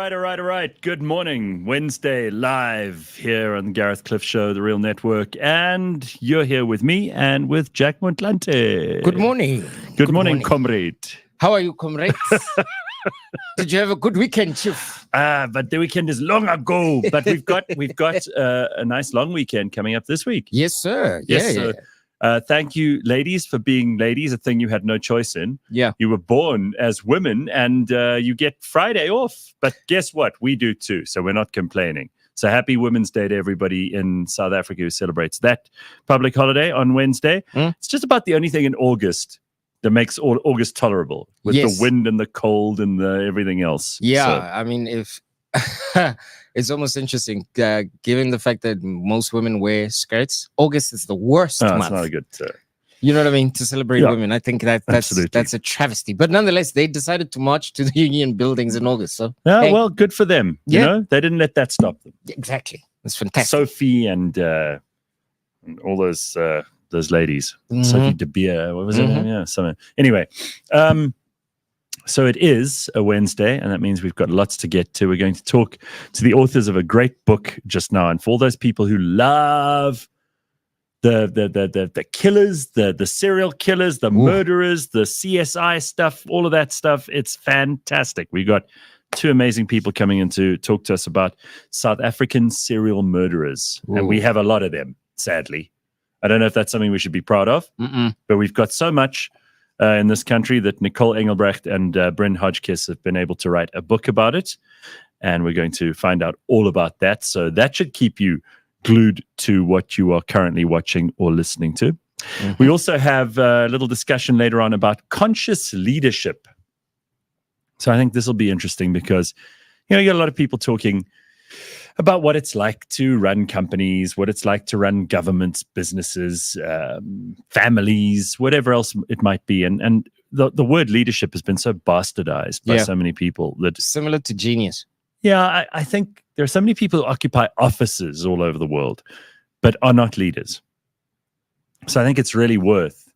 All right. Good morning. Wednesday, live here on the Gareth Cliff Show, the Real Network. And you're here with me and with Jack Montlante. Good morning. Good morning, comrade. How are you, comrades? Did you have a good weekend, Chief? But the weekend is long ago. But we've got a nice long weekend coming up this week. Yes, sir. Yes, thank you, ladies, for being ladies, a thing you had no choice in. Yeah. You were born as women and you get Friday off. But guess what? We do too. So we're not complaining. So happy Women's Day to everybody in South Africa who celebrates that public holiday on Wednesday. It's just about the only thing in August that makes August tolerable with the wind and the cold and the everything else. Yeah. So, I mean, if it's almost interesting, given the fact that most women wear skirts, August is the worst month. It's not a good... you know what I mean? To celebrate women. I think that's a travesty. But nonetheless, they decided to march to the union buildings in August. So well, good for them. You know, they didn't let that stop them. Exactly. It's fantastic. Sophie and all those ladies. Sophie De Beer, what was it? Yeah, something. Anyway, so it is a Wednesday, and that means we've got lots to get to. We're going to talk to the authors of a great book just now, and for all those people who love the killers, the serial killers, the murderers, the CSI stuff, all of that stuff, it's fantastic. We got two amazing people coming in to talk to us about South African serial murderers, and we have a lot of them, sadly. I don't know if that's something we should be proud of, but we've got so much in this country that Nicole Engelbrecht and Brin Hodgskiss have been able to write a book about it, and we're going to find out all about that. So that should keep you glued to what you are currently watching or listening to. We also have a little discussion later on about conscious leadership. So I think this will be interesting because, you got a lot of people talking about what it's like to run companies, what it's like to run governments, businesses, families, whatever else it might be. And the word leadership has been so bastardized by so many people that... Similar to genius. Yeah, I think there are so many people who occupy offices all over the world, but are not leaders. So I think it's really worth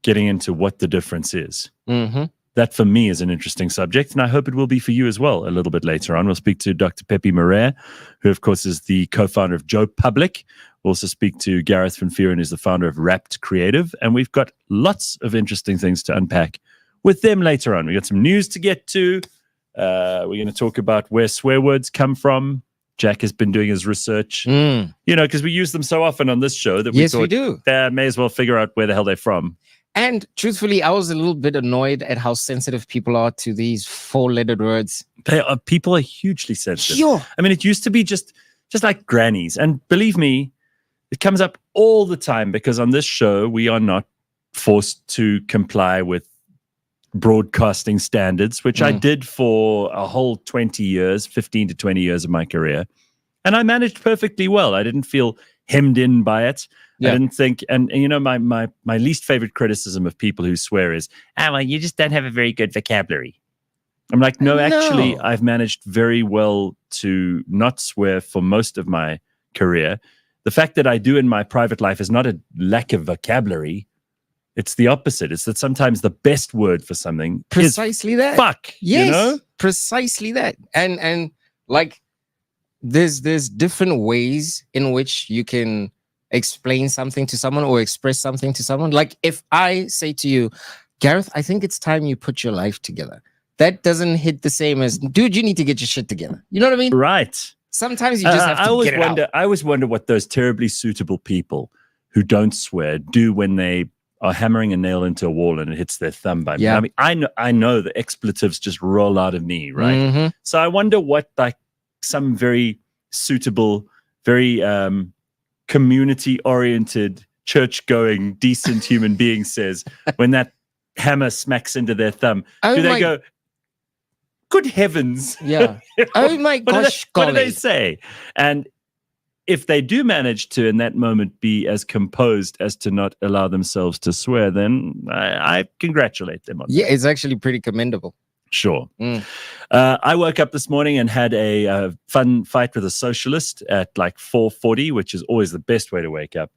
getting into what the difference is. That, for me, is an interesting subject, and I hope it will be for you as well a little bit later on. We'll speak to Dr. Pepe Marais, who, of course, is the co-founder of Joburg. We'll also speak to Gareth from Vuuren, who's the founder of Wrapped Creative, and we've got lots of interesting things to unpack with them later on. We've got some news to get to. We're going to talk about where swear words come from. Jack has been doing his research, because we use them so often on this show that we thought we do. May as well figure out where the hell they're from. And truthfully, I was a little bit annoyed at how sensitive people are to these four-lettered words. People are hugely sensitive. Sure. I mean, it used to be just like grannies. And believe me, it comes up all the time because on this show, we are not forced to comply with broadcasting standards, which I did for a whole 15 to 20 years of my career. And I managed perfectly well. I didn't feel hemmed in by it. I didn't think, and my least favorite criticism of people who swear is, well, you just don't have a very good vocabulary. I'm like, no, actually, I've managed very well to not swear for most of my career. The fact that I do in my private life is not a lack of vocabulary. It's the opposite. It's that sometimes the best word for something precisely is that. Fuck. Yes, precisely that. And like, there's different ways in which you can explain something to someone or express something to someone. Like if I say to you, Gareth, I think it's time you put your life together. That doesn't hit the same as, dude, you need to get your shit together. You know what I mean? Right. Sometimes you just have to get it out. I always wonder what those terribly suitable people who don't swear do when they are hammering a nail into a wall and it hits their thumb. I mean, I know the expletives just roll out of me, right? So I wonder what like some very suitable, very community-oriented, church-going, decent human being says when that hammer smacks into their thumb. Do they go, good heavens? Yeah. Oh my gosh, what do they say? And if they do manage to, in that moment, be as composed as to not allow themselves to swear, then I congratulate them on that. Yeah, it's actually pretty commendable. Sure. I woke up this morning and had a fun fight with a socialist at like 4:40, which is always the best way to wake up.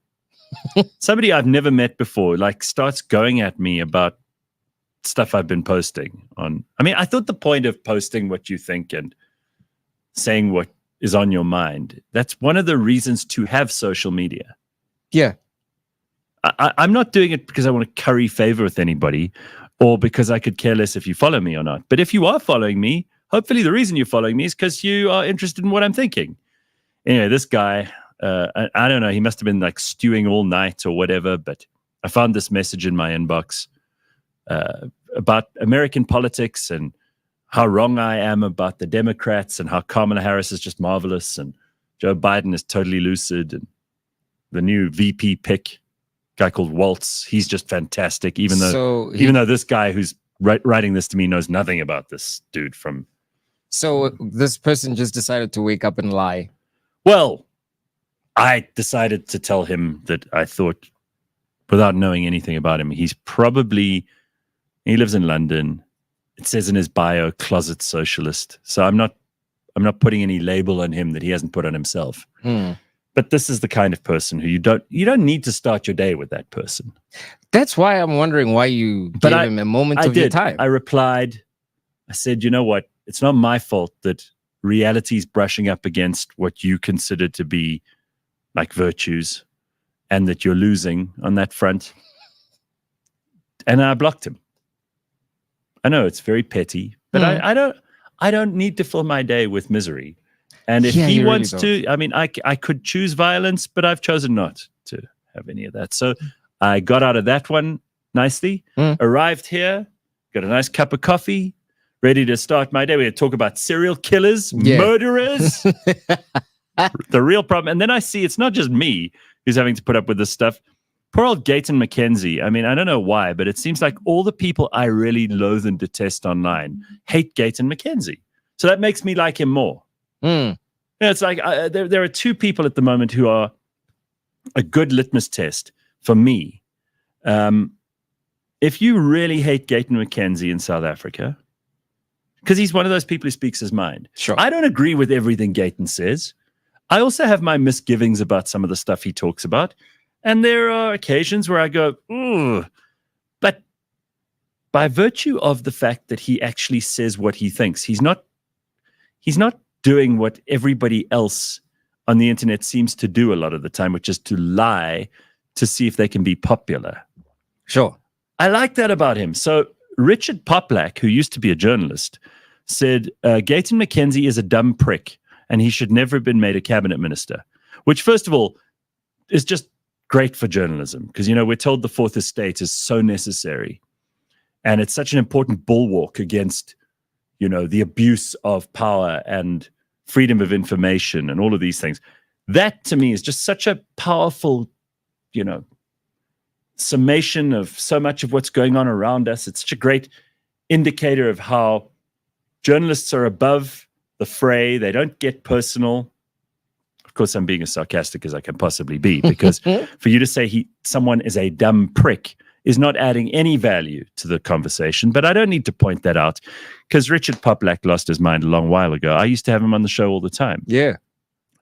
Somebody I've never met before, like, starts going at me about stuff I've been posting on. I mean, I thought the point of posting what you think and saying what is on your mind. That's one of the reasons to have social media. Yeah. I'm not doing it because I want to curry favor with anybody or because I could care less if you follow me or not. But if you are following me, hopefully the reason you're following me is because you are interested in what I'm thinking. Anyway, this guy, I don't know, he must have been like stewing all night or whatever, but I found this message in my inbox about American politics and how wrong I am about the Democrats and how Kamala Harris is just marvelous and Joe Biden is totally lucid and the new VP pick, guy called Waltz, he's just fantastic, even though this guy who's writing this to me knows nothing about this dude from... So this person just decided to wake up and lie. Well, I decided to tell him that I thought, without knowing anything about him, he lives in London. It says in his bio, closet socialist. So I'm not putting any label on him that he hasn't put on himself. But this is the kind of person who you don't need to start your day with that person. That's why I'm wondering why you gave him a moment of your time. I replied, I said, you know what? It's not my fault that reality is brushing up against what you consider to be like virtues and that you're losing on that front. And I blocked him. I know it's very petty, but I don't need to fill my day with misery. And if he wants to, I mean, I could choose violence, but I've chosen not to have any of that. So I got out of that one nicely, arrived here, got a nice cup of coffee, ready to start my day. We talk about serial killers, murderers, the real problem. And then I see it's not just me who's having to put up with this stuff. Poor old Gayton McKenzie. I mean, I don't know why, but it seems like all the people I really loathe and detest online hate Gayton McKenzie. So that makes me like him more. It's like there are two people at the moment who are a good litmus test for me. If you really hate Gayton McKenzie in South Africa, because he's one of those people who speaks his mind. Sure. I don't agree with everything Gayton says. I also have my misgivings about some of the stuff he talks about. And there are occasions where I go, ooh. But by virtue of the fact that he actually says what he thinks, he's not doing what everybody else on the internet seems to do a lot of the time, which is to lie to see if they can be popular. Sure. I like that about him. So Richard Poplack, who used to be a journalist, said Gayton McKenzie is a dumb prick and he should never have been made a cabinet minister, which first of all is just great for journalism because, you know, we're told the fourth estate is so necessary and it's such an important bulwark against, you know, the abuse of power and freedom of information and all of these things. That to me is just such a powerful, you know, summation of so much of what's going on around us. It's such a great indicator of how journalists are above the fray. They don't get personal. Of course, I'm being as sarcastic as I can possibly be, because for you to say someone is a dumb prick is not adding any value to the conversation. But I don't need to point that out because Richard Poplack lost his mind a long while ago. I used to have him on the show all the time. Yeah.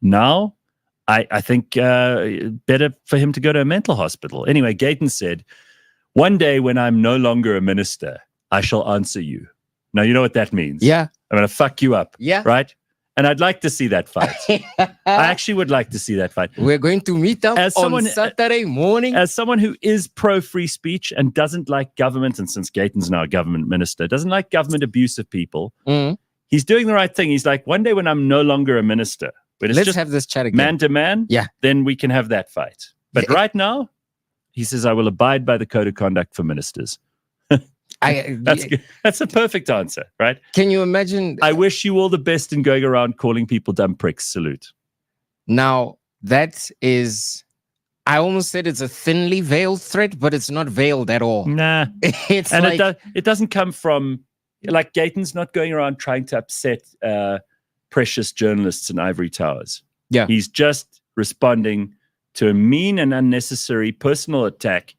Now, I think better for him to go to a mental hospital. Anyway, Gayton said, one day when I'm no longer a minister, I shall answer you. Now, you know what that means. Yeah. I'm going to fuck you up. Yeah. Right? And I'd like to see that fight. I actually would like to see that fight. We're going to meet up on Saturday morning. As someone who is pro-free speech and doesn't like government, and since Gayton's now a government minister, doesn't like government abuse of people, he's doing the right thing. He's like, one day when I'm no longer a minister, but let's have this chat again. Man to man, then we can have that fight. But right now, he says, I will abide by the code of conduct for ministers. That's a perfect answer, right? Can you imagine? I wish you all the best in going around calling people dumb pricks. Salute. Now, that is, I almost said it's a thinly veiled threat, but it's not veiled at all. Nah. It's and like, it doesn't come from, like, Gayton's not going around trying to upset precious journalists in ivory towers. Yeah. He's just responding to a mean and unnecessary personal attack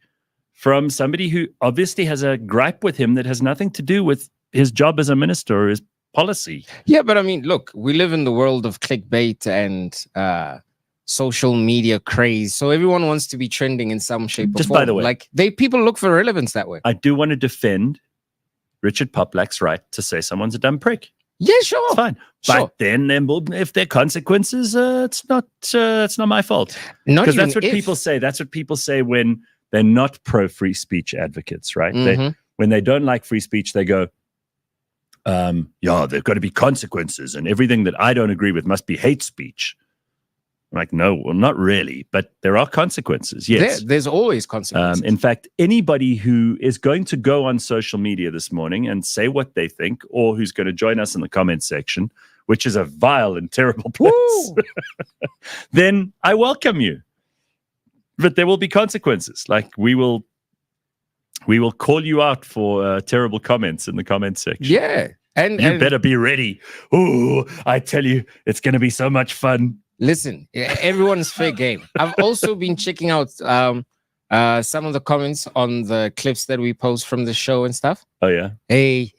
from somebody who obviously has a gripe with him that has nothing to do with his job as a minister or his policy. Yeah, but I mean, look, we live in the world of clickbait and social media craze. So everyone wants to be trending in some shape or form. By the way, like people look for relevance that way. I do want to defend Richard Poplack's right to say someone's a dumb prick. Yeah, sure. It's fine. Sure. But then if there are consequences, it's not my fault. Not Because even that's what if. people say. That's what people say when they're not pro-free speech advocates, right? Mhm. When they don't like free speech, they go, yeah, there've got to be consequences, and everything that I don't agree with must be hate speech. I'm like, no, well, not really, but there are consequences. Yes, There's always consequences. in fact, anybody who is going to go on social media this morning and say what they think, or who's going to join us in the comment section, which is a vile and terrible place, then I welcome you. But there will be consequences. Like we will call you out for terrible comments in the comment section. Yeah. You better be ready. Oh, I tell you, it's going to be so much fun. Listen, everyone's fair game. I've also been checking out some of the comments on the clips that we post from the show and stuff. Oh, yeah? Hey.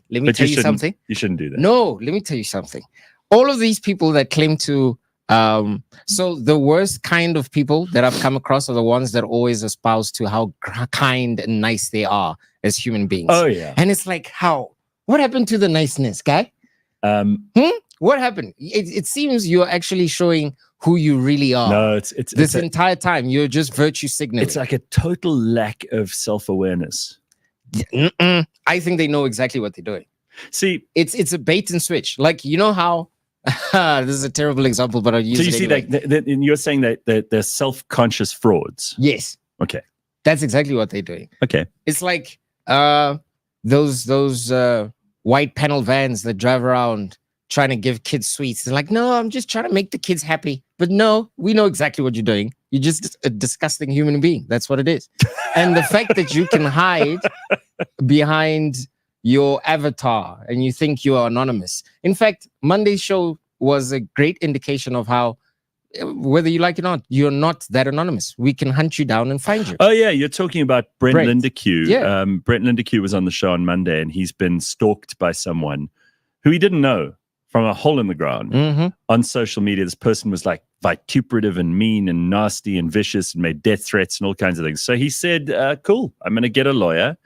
Let me tell you something. You shouldn't do that. No, let me tell you something. All of these people that claim to... so the worst kind of people that I've come across are the ones that always espouse to how kind and nice they are as human beings. Oh, yeah. And it's like, how? What happened to the niceness, guy? What happened? It seems you're actually showing who you really are. No, it's this entire time you're just virtue signaling. It's like a total lack of self-awareness. I think they know exactly what they're doing. See, it's a bait and switch. Like, you know how this is a terrible example, but I'll use it anyway. So you see, like, you're saying that they're self-conscious frauds. Yes. Okay. That's exactly what they're doing. Okay. It's like those white panel vans that drive around trying to give kids sweets. They're like, no, I'm just trying to make the kids happy. But no, we know exactly what you're doing. You're just a disgusting human being. That's what it is. And the fact that you can hide behind your avatar and you think you are anonymous. In fact, Monday's show was a great indication of how, whether you like it or not, you're not that anonymous. We can hunt you down and find you. Oh, yeah. You're talking about Brent Lindeque. Yeah. Brent Lindeque was on the show on Monday, and he's been stalked by someone who he didn't know from a hole in the ground on social media. This person was like vituperative and mean and nasty and vicious and made death threats and all kinds of things. So he said, cool, I'm going to get a lawyer.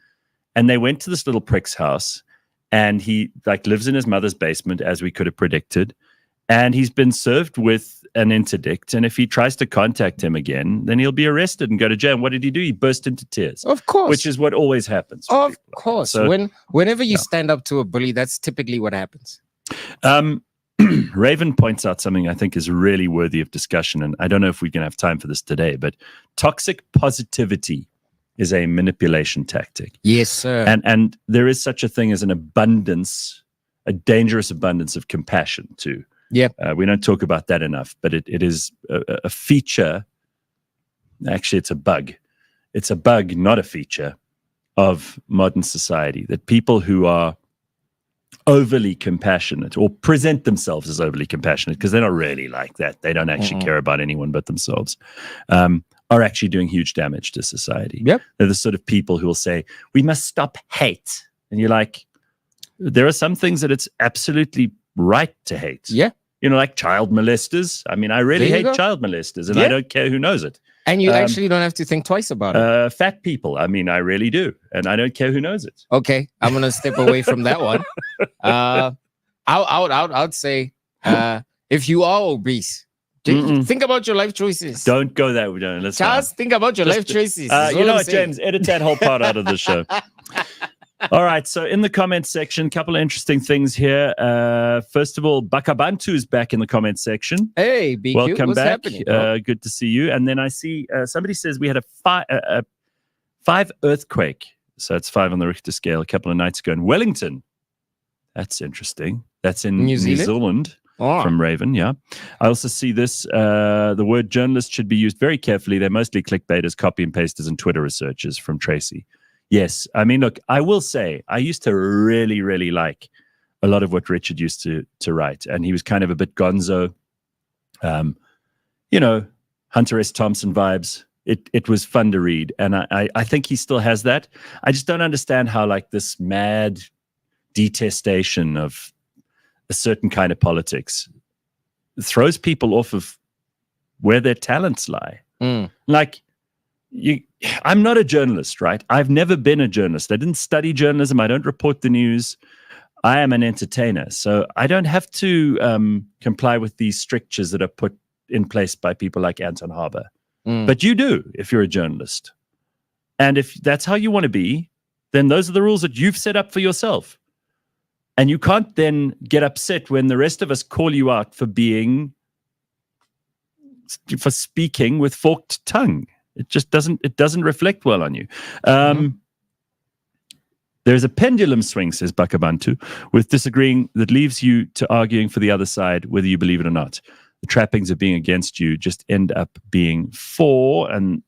And they went to this little prick's house, and he like lives in his mother's basement, as we could have predicted. And he's been served with an interdict. And if he tries to contact him again, then he'll be arrested and go to jail. And what did he do? He burst into tears. Of course. Which is what always happens. Of course. So, whenever you stand up to a bully, that's typically what happens. Raven points out something I think is really worthy of discussion. And I don't know if we're going to have time for this today, but toxic positivity is a manipulation tactic. Yes, sir. And there is such a thing as an abundance, a dangerous abundance of compassion too. Yeah. We don't talk about that enough, but it is a feature. Actually, it's a bug. It's a bug, not a feature, of modern society, that people who are overly compassionate or present themselves as overly compassionate, because they're not really like that. They don't actually care about anyone but themselves, are actually doing huge damage to society. Yep. They're the sort of people who will say, we must stop hate. And you're like, there are some things that it's absolutely right to hate. Yeah. You know, like child molesters. I mean, I really hate child molesters, and I don't care who knows it. And you actually don't have to think twice about it. Fat people. I mean, I really do. And I don't care who knows it. Okay. I'm going to step away from that one. I'd say if you are obese, think about your life choices. Don't go there. Let's just think about your life choices. You know what, James? Edit that whole part out of the show. All right. So in the comments section, a couple of interesting things here. First of all, Bakabantu is back in the comments section. Hey, BQ, welcome what's back. happening? Good to see you. And then I see somebody says we had a 5 earthquake. So it's 5 on the Richter scale a couple of nights ago in Wellington. That's interesting. That's in New Zealand. From Raven, yeah. I also see this. The word journalist should be used very carefully. They're mostly clickbaiters, copy and pasters, and Twitter researchers, from Tracy. Yes. I mean, look, I will say, I used to really, really like a lot of what Richard used to write. And he was kind of a bit gonzo. You know, Hunter S. Thompson vibes. It was fun to read. And I think he still has that. I just don't understand how, like, this mad detestation of a certain kind of politics throws people off of where their talents lie. Like, I'm not a journalist, right? I've never been a journalist. I didn't study journalism. I don't report the news. I am an entertainer, so I don't have to comply with these strictures that are put in place by people like Anton Harber. But you do if you're a journalist. And if that's how you want to be, then those are the rules that you've set up for yourself. And you can't then get upset when the rest of us call you out for speaking with forked tongue. It just doesn't reflect well on you. There's a pendulum swing, says Bakabantu, with disagreeing that leaves you to arguing for the other side, whether you believe it or not. The trappings of being against you just end up being for, and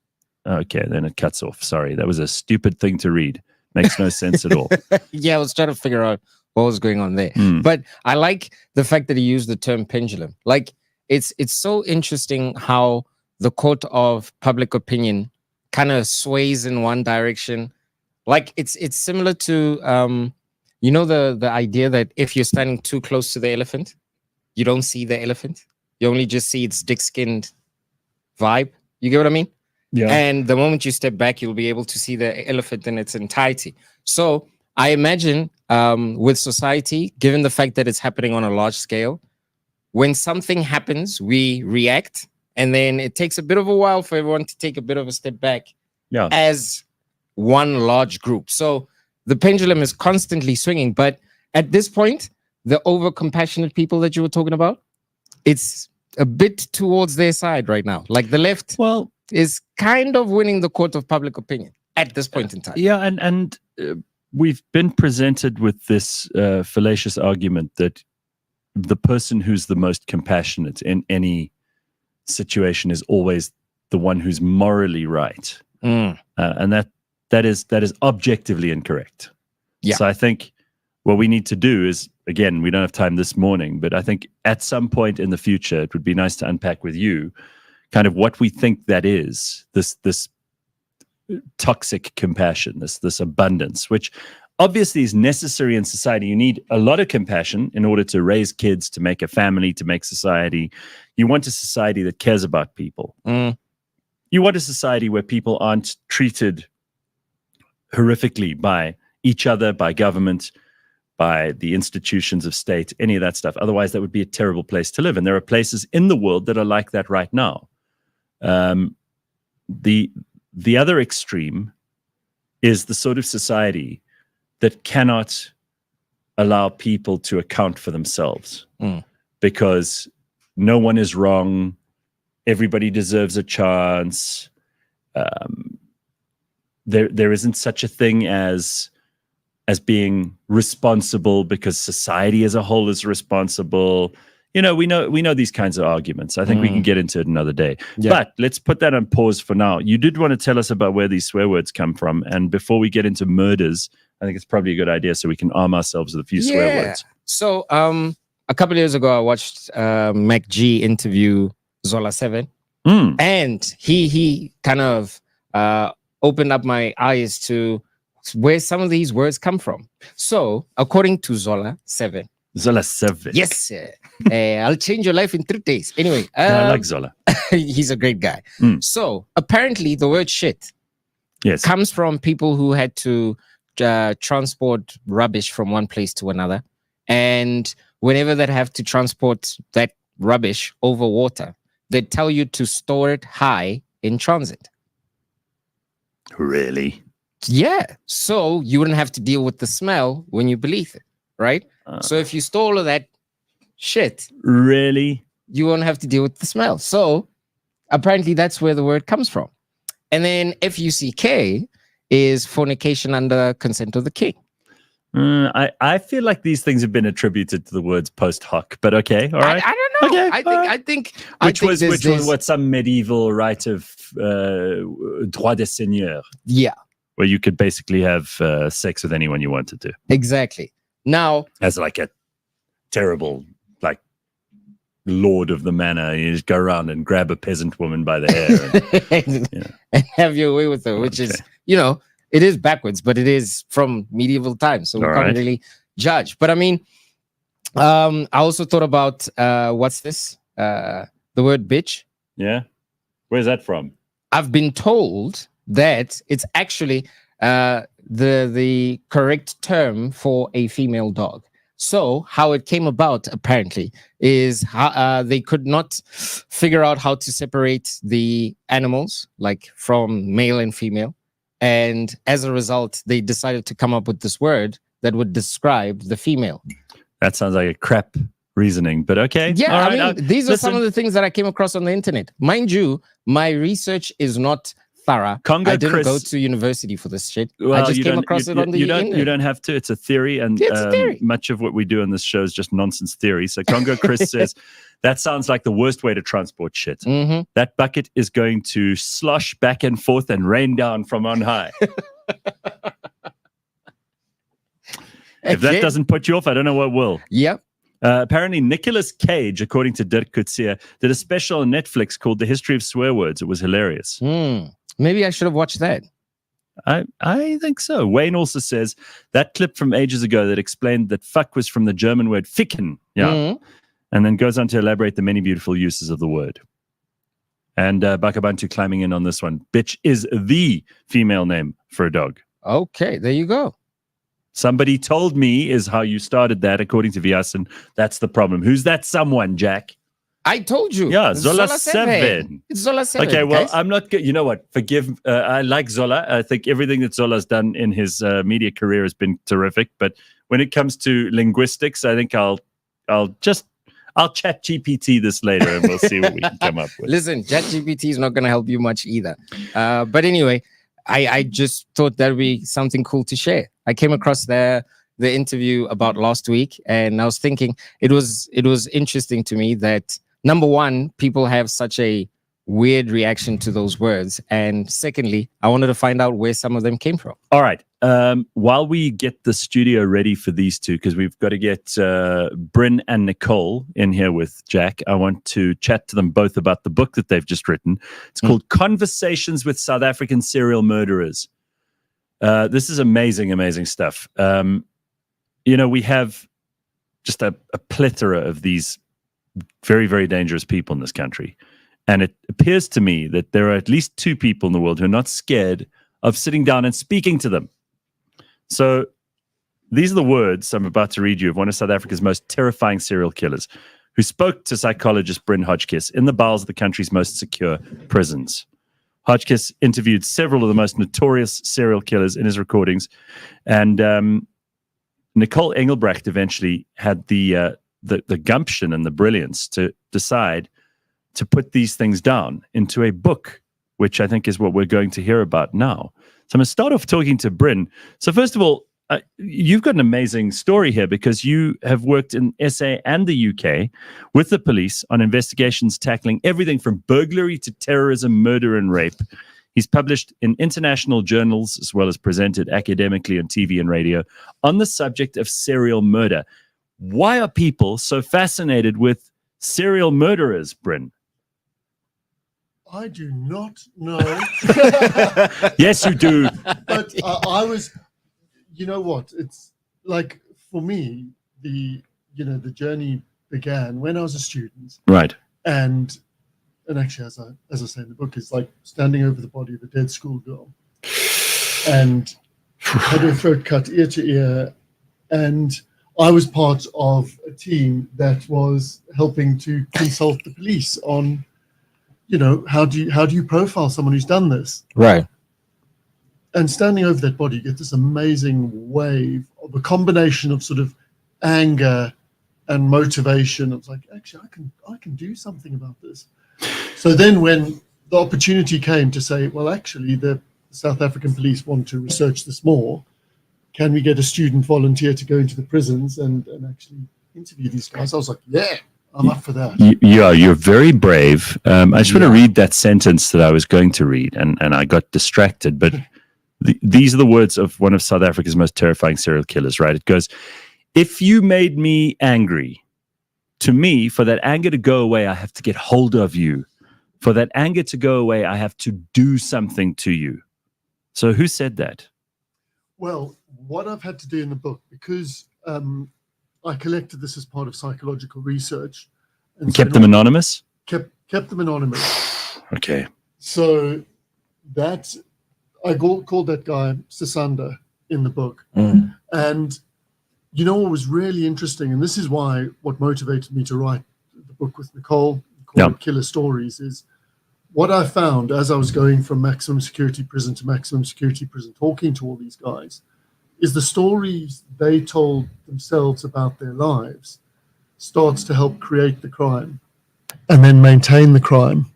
okay, then it cuts off. Sorry, that was a stupid thing to read. Makes no sense at all. Yeah, I was trying to figure out what was going on there. But I like the fact that he used the term pendulum. Like, it's so interesting how the court of public opinion kind of sways in one direction. Like, it's similar to the idea that if you're standing too close to the elephant, you don't see the elephant. You only just see its dick-skinned vibe. You get what I mean? Yeah. And the moment you step back, you'll be able to see the elephant in its entirety. So I imagine with society, given the fact that it's happening on a large scale, when something happens, we react, and then it takes a bit of a while for everyone to take a bit of a step back as one large group. So the pendulum is constantly swinging. But at this point, the over-compassionate people that you were talking about, it's a bit towards their side right now. Like, the left is kind of winning the court of public opinion at this point in time. Yeah, and we've been presented with this fallacious argument that the person who's the most compassionate in any situation is always the one who's morally right. And that is objectively incorrect. Yeah. So I think what we need to do is, again, we don't have time this morning, but I think at some point in the future, it would be nice to unpack with you kind of what we think that is, this toxic compassion, this abundance, which obviously is necessary in society. You need a lot of compassion in order to raise kids, to make a family, to make society. You want a society that cares about people. You want a society where people aren't treated horrifically by each other, by government, by the institutions of state, any of that stuff. Otherwise, that would be a terrible place to live. And there are places in the world that are like that right now. The other extreme is the sort of society that cannot allow people to account for themselves because no one is wrong. Everybody deserves a chance. There isn't such a thing as being responsible because society as a whole is responsible. We know these kinds of arguments. I think we can get into it another day. Yeah. But let's put that on pause for now. You did want to tell us about where these swear words come from. And before we get into murders, I think it's probably a good idea so we can arm ourselves with a few swear words. So a couple of years ago, I watched Mac G interview Zola 7. And he kind of opened up my eyes to where some of these words come from. So, according to Zola 7. Zola 7. Yes. I'll change your life in 3 days. Anyway. I like Zola. He's a great guy. So, apparently, the word shit comes from people who had to transport rubbish from one place to another. And whenever they have to transport that rubbish over water, they tell you to store it high in transit. Really? Yeah. So you wouldn't have to deal with the smell when you beneath it, right? So if you store all of that shit, really, you won't have to deal with the smell. So apparently that's where the word comes from. And then FUCK is fornication under consent of the king. I feel like these things have been attributed to the words post hoc, but okay, all right. I don't know. Okay, I think which was what some medieval right of droit de seigneur. Yeah, where you could basically have sex with anyone you wanted to. Exactly. Now, as like a terrible lord of the manor, you just go around and grab a peasant woman by the hair and have your way with her, which is it is backwards, but it is from medieval times, so we can't really judge. But I mean, I also thought about what's this? The word bitch. Yeah, where's that from? I've been told that it's actually the correct term for a female dog. So how it came about, apparently, is how, they could not figure out how to separate the animals, like from male and female. And as a result, they decided to come up with this word that would describe the female. That sounds like a crap reasoning, but okay. Yeah, All I right, mean, these are some of the things that I came across on the internet. Mind you, my research is not thorough. Congo I didn't Chris- go to university for this shit. Well, I just came across it on the internet. You don't have to. It's a theory, and Yeah, it's a theory. much of what we do on this show is just nonsense theory. So Congo Chris says that sounds like the worst way to transport shit. Mm-hmm. That bucket is going to slosh back and forth and rain down from on high. If that doesn't put you off, I don't know what will. Yep. Apparently, Nicolas Cage, according to Dirk Coetzee, did a special on Netflix called The History of Swear Words. It was hilarious. Maybe I should have watched that. I think so. Wayne also says that clip from ages ago that explained that fuck was from the German word ficken. Yeah. And then goes on to elaborate the many beautiful uses of the word. And Bakabantu climbing in on this one. Bitch is the female name for a dog. Okay, there you go. Somebody told me is how you started that, according to Viasen. That's the problem. Who's that someone, Jack? I told you. Yeah, Zola 7. It's Zola 7. Okay, well, guys. I'm not good. You know what? Forgive. I like Zola. I think everything that Zola's done in his media career has been terrific. But when it comes to linguistics, I think I'll chat GPT this later and we'll see what we can come up with. Listen, ChatGPT is not going to help you much either. But anyway, I just thought that would be something cool to share. I came across the interview about last week, and I was thinking it was interesting to me that, number one, people have such a weird reaction to those words, and secondly, I wanted to find out where some of them came from. All right. While we get the studio ready for these two, because we've got to get Brin and Nicole in here with Jack, I want to chat to them both about the book that they've just written. It's called Conversations with South African Serial Murderers. This is amazing, amazing stuff. We have just a plethora of these very, very dangerous people in this country. And it appears to me that there are at least two people in the world who are not scared of sitting down and speaking to them. So these are the words I'm about to read you of one of South Africa's most terrifying serial killers, who spoke to psychologist Brin Hodgskiss in the bowels of the country's most secure prisons. Hodgskiss interviewed several of the most notorious serial killers in his recordings, and Nicole Engelbrecht eventually had the gumption and the brilliance to decide to put these things down into a book, which I think is what we're going to hear about now. So I'm going to start off talking to Brin. So first of all, you've got an amazing story here because you have worked in SA and the UK with the police on investigations tackling everything from burglary to terrorism, murder, and rape. He's published in international journals as well as presented academically on TV and radio on the subject of serial murder. Why are people so fascinated with serial murderers, Brin? I do not know. Yes, you do. But I was, you know what? It's like, for me, the journey began when I was a student. Right. And actually, as I say in the book, it's like standing over the body of a dead schoolgirl and had her throat cut ear to ear. And I was part of a team that was helping to consult the police on, how do you profile someone who's done this? Right. And standing over that body, you get this amazing wave of a combination of sort of anger and motivation. It's like, actually, I can do something about this. So then when the opportunity came to say, well, actually, the South African police want to research this more, can we get a student volunteer to go into the prisons and actually interview these guys? I was like, yeah, I'm up for that. You're very brave. I just want to read that sentence that I was going to read, and I got distracted. But these are the words of one of South Africa's most terrifying serial killers, right? It goes, if you made me angry, to me, for that anger to go away, I have to get hold of you. For that anger to go away, I have to do something to you. So who said that? Well, what I've had to do in the book, because I collected this as part of psychological research. And kept them anonymous? Kept them anonymous. Okay. So that, I called that guy Sisanda in the book. And you know what was really interesting, and this is why what motivated me to write the book with Nicole, called Killer Stories, is what I found as I was going from maximum security prison to maximum security prison, talking to all these guys, is the stories they told themselves about their lives starts to help create the crime and then maintain the crime.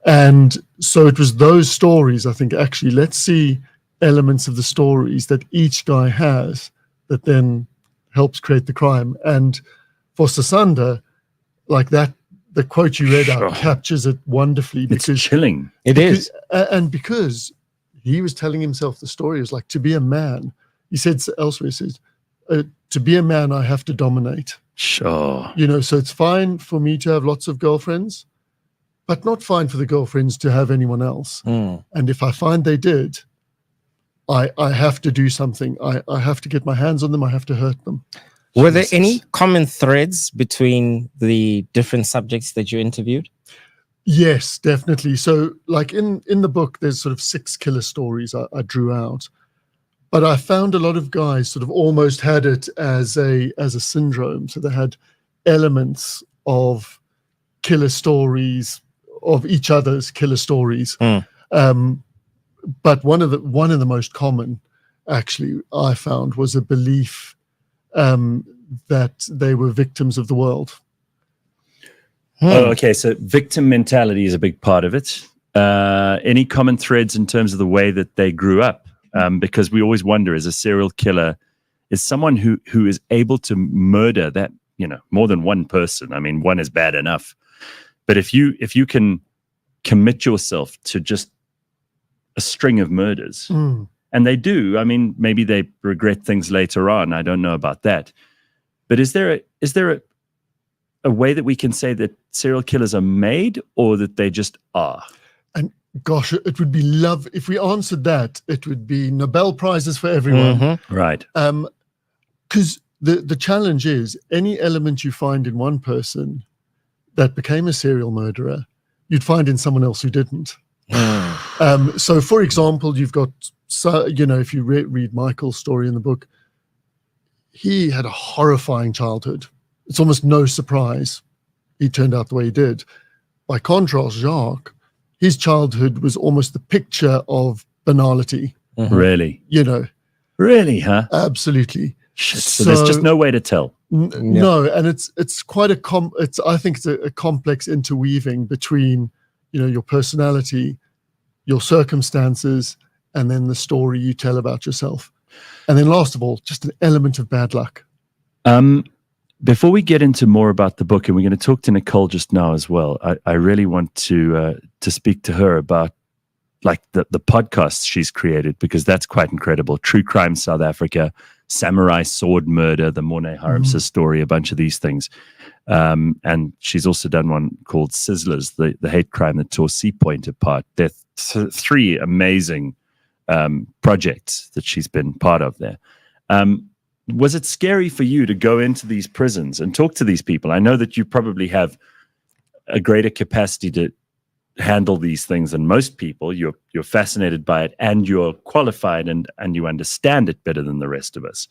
And so it was those stories, I think, actually, let's see elements of the stories that each guy has that then helps create the crime. And for Sasanda, like that, the quote you read out captures it wonderfully. Because, it's chilling. It is. And because he was telling himself the story, it was like, to be a man, he said elsewhere, he says, to be a man, I have to dominate. Sure. You know, so it's fine for me to have lots of girlfriends, but not fine for the girlfriends to have anyone else. And if I find they did, I have to do something. I have to get my hands on them. I have to hurt them. Were there any common threads between the different subjects that you interviewed? Yes, definitely. So like in the book, there's sort of 6 killer stories I drew out. But I found a lot of guys sort of almost had it as a syndrome. So they had elements of killer stories, of each other's killer stories. But one of the most common, actually, I found was a belief that they were victims of the world. Oh, okay. So victim mentality is a big part of it. Any common threads in terms of the way that they grew up? Because we always wonder, is a serial killer is someone who is able to murder that, you know, more than one person. I mean, one is bad enough, but if you can commit yourself to just a string of murders, and they do, I mean, maybe they regret things later on. I don't know about that, but is there a way that we can say that serial killers are made, or that they just are? And gosh, it would be love if we answered that. It would be Nobel Prizes for everyone, right? Because the challenge is any element you find in one person that became a serial murderer, you'd find in someone else who didn't. So, for example, you've got, you know, if you read Michael's story in the book, he had a horrifying childhood. It's almost no surprise he turned out the way he did. By contrast, Jacques, his childhood was almost the picture of banality. Really? You know. Really, huh? Absolutely. Shit, so there's just no way to tell. No, and it's quite I think it's a complex interweaving between, you know, your personality, your circumstances, and then the story you tell about yourself. And then last of all, just an element of bad luck. Before we get into more about the book, and we're going to talk to Nicole just now as well, I really want to speak to her about like the podcasts she's created, because that's quite incredible. True Crime South Africa, Samurai Sword Murder, the Mornay Harmsa story, a bunch of these things. And she's also done one called Sizzlers, the hate crime that tore Sea Point apart. There are 3 amazing projects that she's been part of there. Was it scary for you to go into these prisons and talk to these people? I know that you probably have a greater capacity to handle these things than most people. You're fascinated by it, and you're qualified, and you understand it better than the rest of us.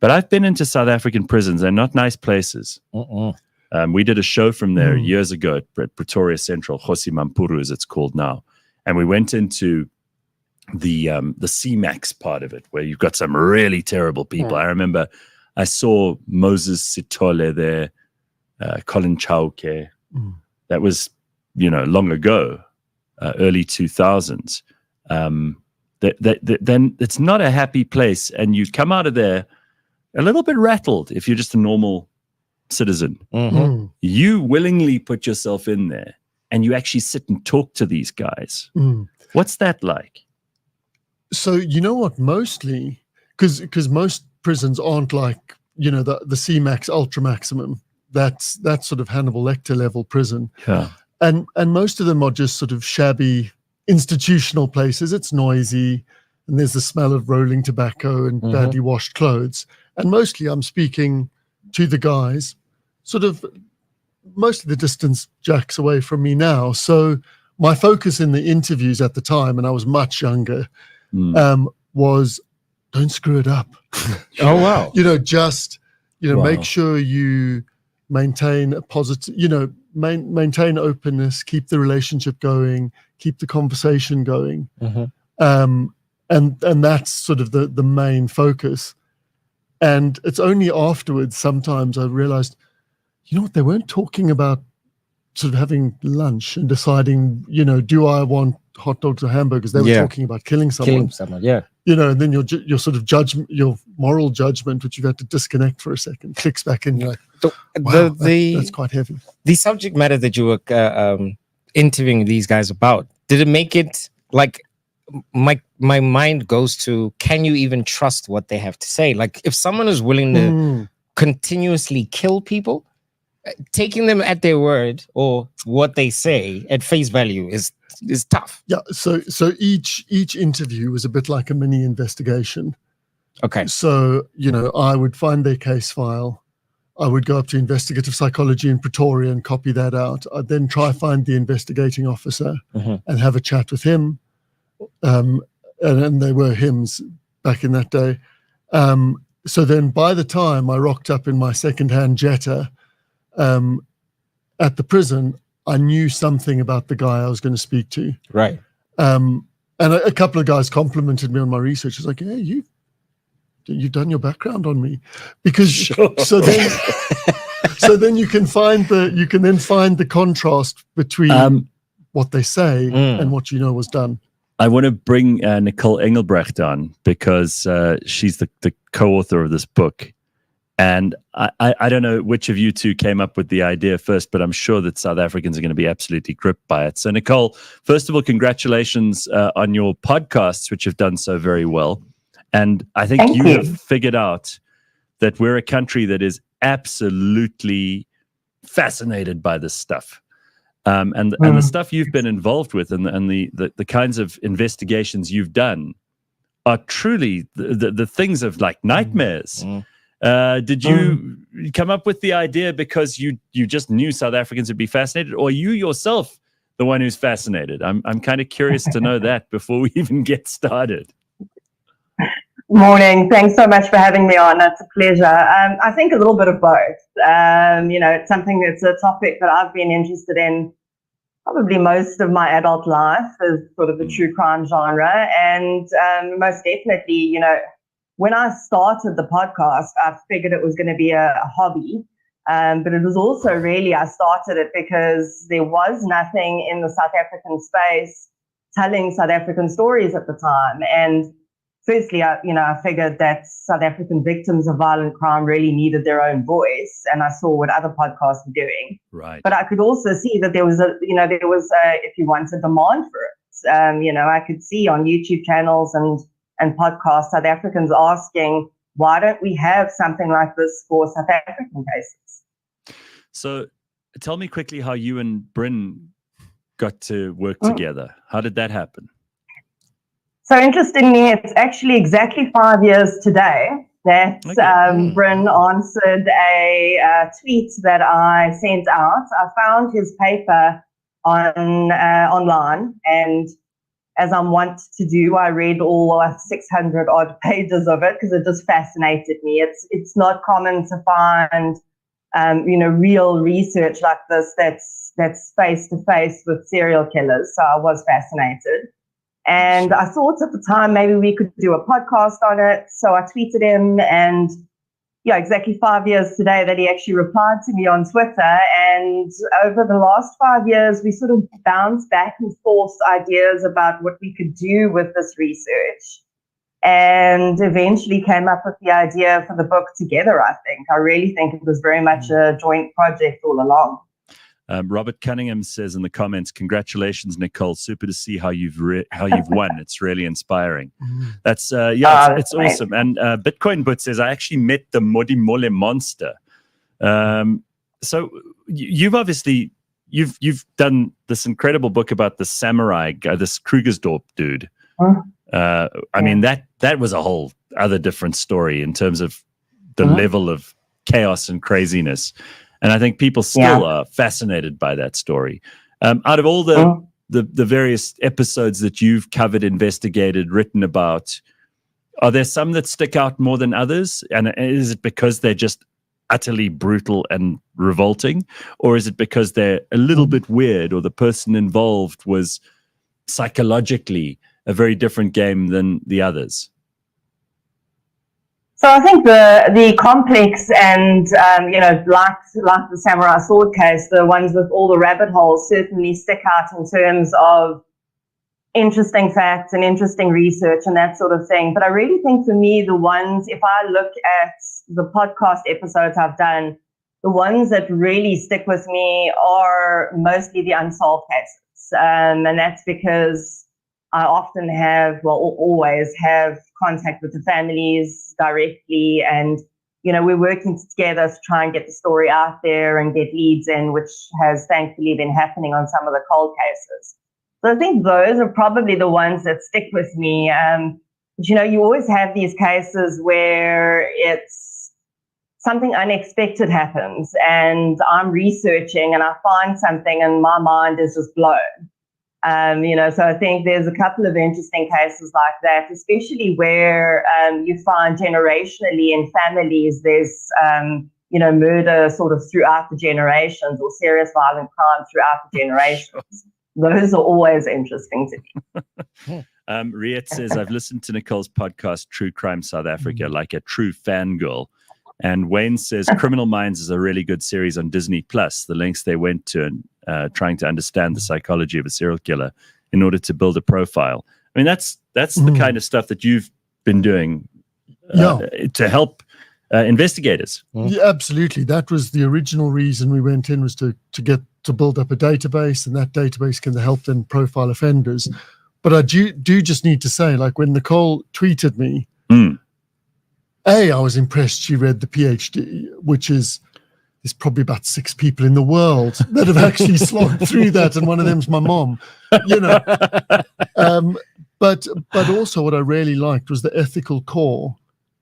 But I've been into South African prisons. They're not nice places. We did a show from there years ago at Pretoria Central, Khosi Mampuru as it's called now. And we went into the C-Max part of it, where you've got some really terrible people. I remember I saw Moses Sithole there, Colin Chauke. That was, you know, long ago, early 2000s. Then it's not a happy place, and you come out of there a little bit rattled if you're just a normal citizen. You willingly put yourself in there, and you actually sit and talk to these guys. What's that like? So, you know what, mostly, because most prisons aren't like, you know, the C-Max Ultra Maximum. That's sort of Hannibal Lecter level prison. Yeah. And most of them are just sort of shabby institutional places. It's noisy, and there's the smell of rolling tobacco and badly washed clothes. And mostly I'm speaking to the guys, sort of most of the distance Jack's away from me now. So my focus in the interviews at the time, and I was much younger, was don't screw it up. Oh, wow. Just Wow. make sure you maintain a positive, maintain openness, keep the relationship going, keep the conversation going. And that's sort of the main focus. And it's only afterwards sometimes I realized, they weren't talking about sort of having lunch and deciding, do I want hot dogs or hamburgers? They were talking about killing someone. And then your sort of judgment, your moral judgment, which you've had to disconnect for a second, clicks back in. You're like, wow, that's quite heavy. The subject matter that you were interviewing these guys about, did it make it like my mind goes to, can you even trust what they have to say? Like if someone is willing to continuously kill people, taking them at their word or what they say at face value is tough. Yeah. So each interview was a bit like a mini investigation. Okay. So, I would find their case file. I would go up to investigative psychology in Pretoria and copy that out. I'd then try find the investigating officer and have a chat with him. And they were hims back in that day. So then by the time I rocked up in my second-hand Jetta at the prison, I knew something about the guy I was going to speak to. Right. And a couple of guys complimented me on my research. It's like, hey, you've done your background on me, because so then you can find the contrast between what they say and what was done. I want to bring Nicole Engelbrecht on because she's the co-author of this book. And I don't know which of you two came up with the idea first, but I'm sure that South Africans are going to be absolutely gripped by it. So, Nicole, first of all, congratulations on your podcasts, which have done so very well. And I think you have figured out that we're a country that is absolutely fascinated by this stuff. And the stuff you've been involved with and the kinds of investigations you've done are truly the things of like nightmares. Did you come up with the idea because you just knew South Africans would be fascinated, or you yourself the one who's fascinated? I'm kind of curious to know that before we even get started. Morning. Thanks so much for having me on. That's a pleasure. I think a little bit of both. It's a topic that I've been interested in probably most of my adult life, is sort of the true crime genre. And most definitely, when I started the podcast, I figured it was going to be a hobby. But it was also really, I started it because there was nothing in the South African space telling South African stories at the time. And firstly, I figured that South African victims of violent crime really needed their own voice, and I saw what other podcasts were doing. Right. But I could also see that there was if you want, a demand for it. I could see on YouTube channels and podcasts South Africans asking, why don't we have something like this for South African cases? So, tell me quickly how you and Brin got to work together. How did that happen? So interestingly, it's actually exactly 5 years today that Brin answered a tweet that I sent out. I found his paper online, and as I'm wont to do, I read all 600 odd pages of it because it just fascinated me. It's not common to find real research like this that's face to face with serial killers. So I was fascinated. And I thought at the time maybe we could do a podcast on it. So I tweeted him, and exactly 5 years today that he actually replied to me on Twitter. And over the last 5 years, we sort of bounced back and forth ideas about what we could do with this research, and eventually came up with the idea for the book together. I really think it was very much a joint project all along. Robert Cunningham says in the comments, "Congratulations, Nicole! Super to see how you've won. It's really inspiring." That's it's awesome. And Bitcoin But says, "I actually met the Modimole monster." So you've obviously you've done this incredible book about the samurai guy, this Krugersdorp dude. I mean that was a whole other different story in terms of the level of chaos and craziness. And I think people still are fascinated by that story. Out of all the various episodes that you've covered, investigated, written about, Are there some that stick out more than others? And is it because they're just utterly brutal and revolting? Or is it because they're a little bit weird, or the person involved was psychologically a very different game than the others? So I think the complex and, like the samurai sword case, the ones with all the rabbit holes certainly stick out in terms of interesting facts and interesting research and that sort of thing. But I really think for me, the ones, if I look at the podcast episodes I've done, the ones that really stick with me are mostly the unsolved cases. And that's because I often have, always have contact with the families directly, and we're working together to try and get the story out there and get leads in, which has thankfully been happening on some of the cold cases. So I think those are probably the ones that stick with me. But you always have these cases where it's something unexpected happens, and I'm researching and I find something and my mind is just blown. So I think there's a couple of interesting cases like that, especially where you find generationally in families there's, murder sort of throughout the generations, or serious violent crime throughout the generations. Those are always interesting to me. Riet says, I've listened to Nicole's podcast, True Crime South Africa, like a true fangirl. And Wayne says, Criminal Minds is a really good series on Disney Plus. The lengths they went to and trying to understand the psychology of a serial killer in order to build a profile. I mean, that's the kind of stuff that you've been doing to help investigators. Yeah, absolutely. That was the original reason we went in, was to build up a database, and that database can help them profile offenders. But I do just need to say, like, when Nicole tweeted me, I was impressed she read the PhD, which is there's probably about 6 people in the world that have actually slogged through that, and one of them's my mom. But also what I really liked was the ethical core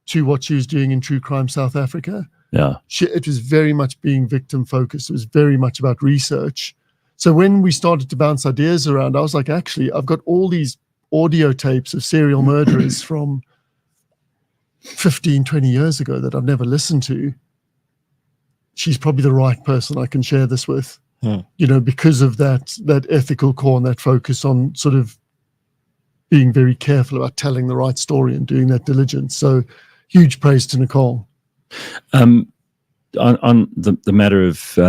to what she was doing in True Crime South Africa. Yeah, it was very much being victim focused. It was very much about research. So when we started to bounce ideas around, I was like, actually, I've got all these audio tapes of serial murderers from 15, 20 years ago that I've never listened to. She's probably the right person I can share this with, because of that ethical core and that focus on sort of being very careful about telling the right story and doing that diligence. So huge praise to Nicole. On the matter of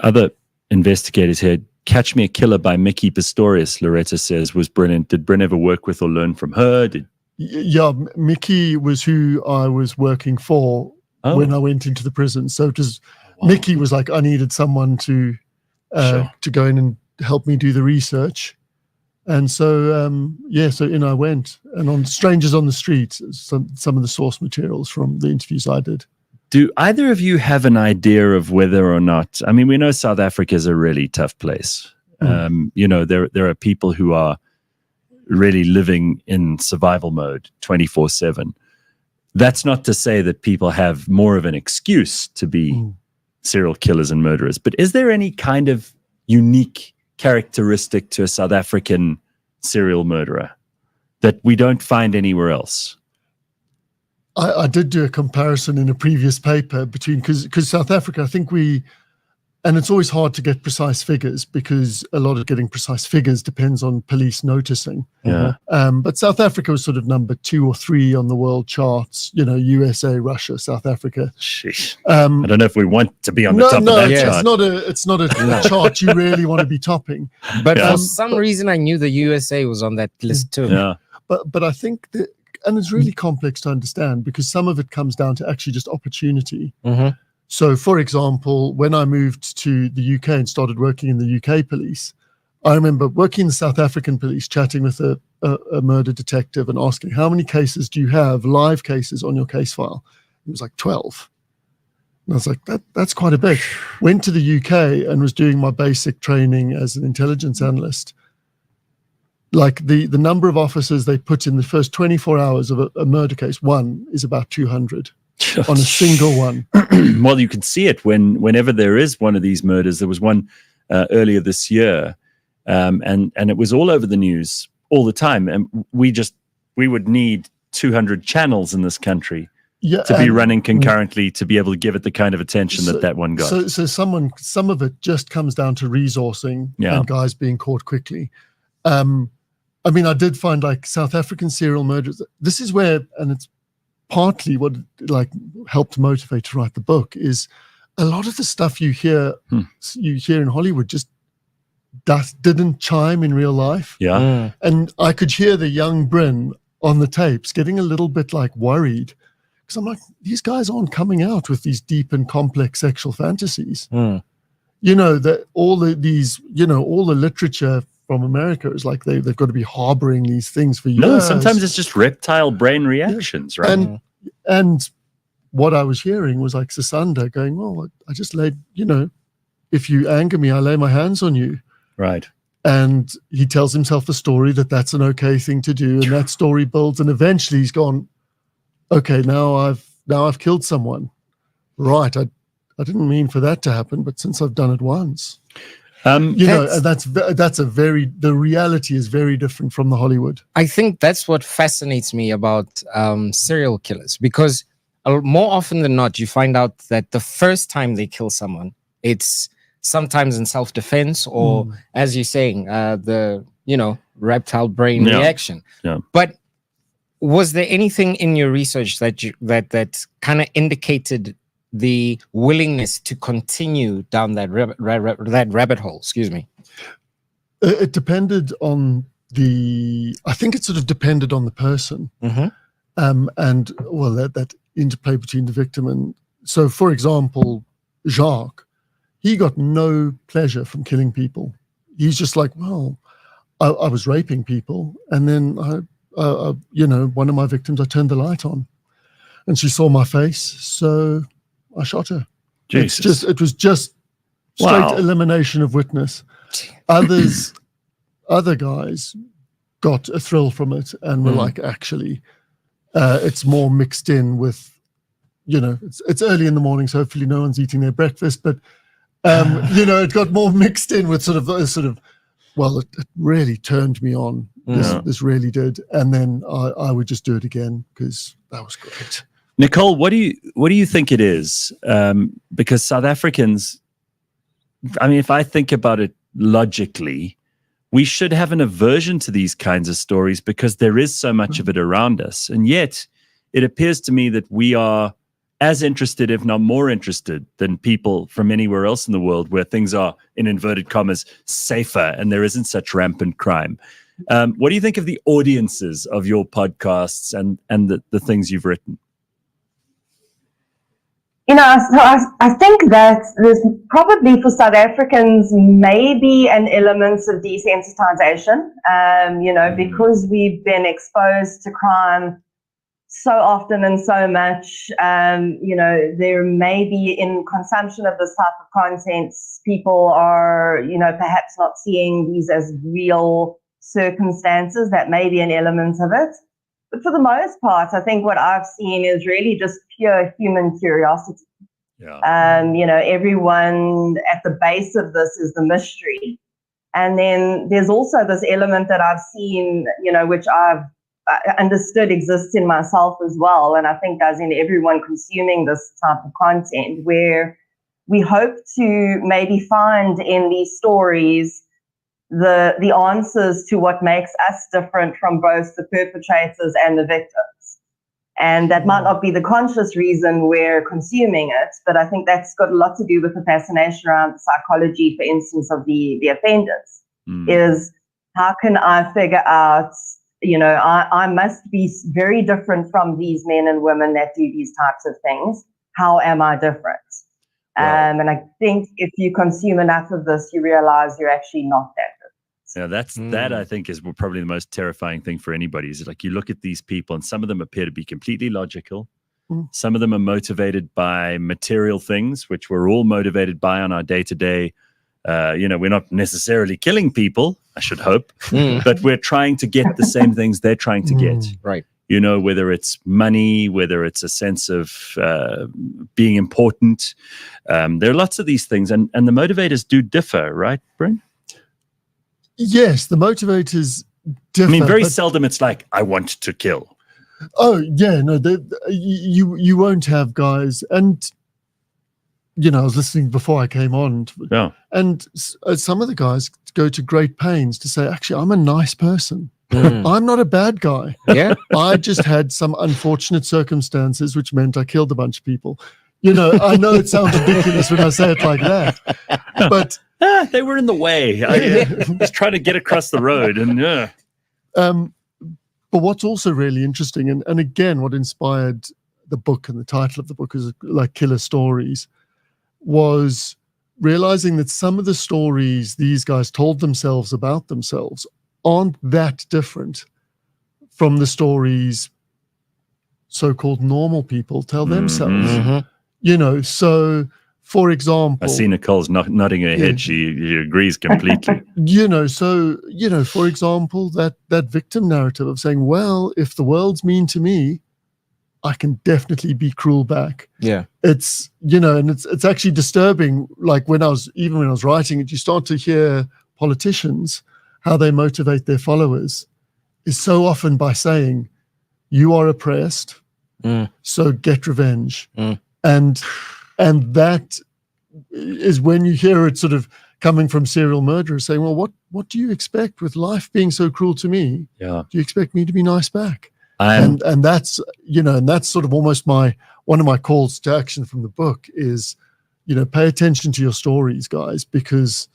other investigators here, Catch Me a Killer by Mickey Pistorius, Loretta says, was brilliant. Did Brin ever work with or learn from her? Yeah, Mickey was who I was working for when I went into the prison. So it was, Mickey was like, I needed someone to go in and help me do the research. And so, so in I went. And on Strangers on the Street, some of the source materials from the interviews I did. Do either of you have an idea of whether or not, I mean, we know South Africa is a really tough place. There are people who are really living in survival mode 24/7. That's not to say that people have more of an excuse to be serial killers and murderers, but is there any kind of unique characteristic to a South African serial murderer that we don't find anywhere else? I did do a comparison in a previous paper between, because South Africa, I think and it's always hard to get precise figures because a lot of getting precise figures depends on police noticing. Yeah. But South Africa was sort of number 2 or 3 on the world charts, USA, Russia, South Africa. Sheesh. I don't know if we want to be on the top of that chart. It's not a chart you really want to be topping. But for some reason, I knew the USA was on that list too. Yeah. But I think that, and it's really complex to understand because some of it comes down to actually just opportunity. So, for example, when I moved to the UK and started working in the UK police, I remember working in the South African police, chatting with a murder detective and asking, how many cases do you have, live cases, on your case file? It was like 12. And I was like, that's quite a bit. Went to the UK and was doing my basic training as an intelligence analyst. Like the number of officers they put in the first 24 hours of a murder case, one is about 200 on a single one. Well, you can see it whenever there is one of these murders. There was one earlier this year, and it was all over the news all the time. And we would need 200 channels in this country Yeah, to be running concurrently to be able to give it the kind of attention that one got. So some of it just comes down to resourcing and guys being caught quickly. I mean, I did find like South African serial murderers. This is where, and it's partly what like helped motivate to write the book, is a lot of the stuff you hear in Hollywood just didn't chime in real life. Yeah. And I could hear the young Brin on the tapes getting a little bit like worried, because I'm like, these guys aren't coming out with these deep and complex sexual fantasies. You know, that all the literature from America is like they've got to be harboring these things for years. No, sometimes it's just reptile brain reactions, right? And what I was hearing was like Sasanda going, well, I just laid, if you anger me, I lay my hands on you. Right. And he tells himself a story that's an okay thing to do. And that story builds. And eventually he's gone, okay, now I've killed someone. Right. I didn't mean for that to happen, but since I've done it once, and the reality is very different from the Hollywood. I think that's what fascinates me about serial killers, because more often than not, you find out that the first time they kill someone, it's sometimes in self-defense or, as you're saying, the reptile brain reaction. Yeah. But was there anything in your research that kind of indicated the willingness to continue down that rabbit hole? Excuse me. It depended on I think it sort of depended on the person. And well, that interplay between the victim and, so for example, Jacques, he got no pleasure from killing people. He's just like, well, I was raping people, and then one of my victims, I turned the light on, and she saw my face, so I shot her. Jesus. It was just straight elimination of witness. Other guys got a thrill from it and were like, actually, it's more mixed in with, it's early in the morning, so hopefully no one's eating their breakfast, but it got more mixed in with sort of, well, it really turned me on. This really did. And then I would just do it again because that was great. Nicole, what do you think it is? Because South Africans, I mean, if I think about it logically, we should have an aversion to these kinds of stories because there is so much of it around us. And yet it appears to me that we are as interested, if not more interested, than people from anywhere else in the world where things are, in inverted commas, safer and there isn't such rampant crime. What do you think of the audiences of your podcasts and the things you've written? So I think that there's probably for South Africans maybe an element of desensitization, because we've been exposed to crime so often and so much. There may be in consumption of this type of content, people are, perhaps not seeing these as real circumstances. That may be an element of it. But for the most part, I think what I've seen is really just pure human curiosity. Yeah. Everyone at the base of this is the mystery. And then there's also this element that I've seen, which I've understood exists in myself as well, and I think does in everyone consuming this type of content, where we hope to maybe find in these stories the answers to what makes us different from both the perpetrators and the victims. And that might not be the conscious reason we're consuming it, but I think that's got a lot to do with the fascination around the psychology, for instance, of the offenders. Is how can I figure out, I must be very different from these men and women that do these types of things. How am I different? Wow. And I think if you consume enough of this, you realize you're actually not that different. Yeah, that I think is probably the most terrifying thing for anybody. Is like you look at these people and some of them appear to be completely logical. Some of them are motivated by material things, which we're all motivated by on our day-to-day. We're not necessarily killing people, I should hope, but we're trying to get the same things they're trying to get. Right. Whether it's money, whether it's a sense of being important. There are lots of these things, and the motivators do differ, right, Brin? Yes, the motivators differ. I mean, very seldom it's like, I want to kill. Oh yeah, no, you won't have guys, and I was listening before I came on, Yeah. and some of the guys go to great pains to say, actually, I'm a nice person. Mm. I'm not a bad guy. Yeah. I just had some unfortunate circumstances, which meant I killed a bunch of people. I know it sounds ridiculous when I say it like that, but they were in the way. I was trying to get across the road, and but what's also really interesting, and again, what inspired the book and the title of the book is like Killer Stories, was realizing that some of the stories these guys told themselves about themselves aren't that different from the stories so-called normal people tell themselves. Mm-hmm. So for example, I see Nicole's nodding her head. She agrees completely. For example, that victim narrative of saying, well, if the world's mean to me, I can definitely be cruel back. Yeah. It's, and it's actually disturbing. Like when I was writing it, you start to hear politicians, how they motivate their followers is so often by saying, you are oppressed, so get revenge. And that is when you hear it sort of coming from serial murderers saying, well, what do you expect with life being so cruel to me? Yeah. Do you expect me to be nice back? And that's, and that's sort of almost one of my calls to action from the book is, pay attention to your stories, guys, because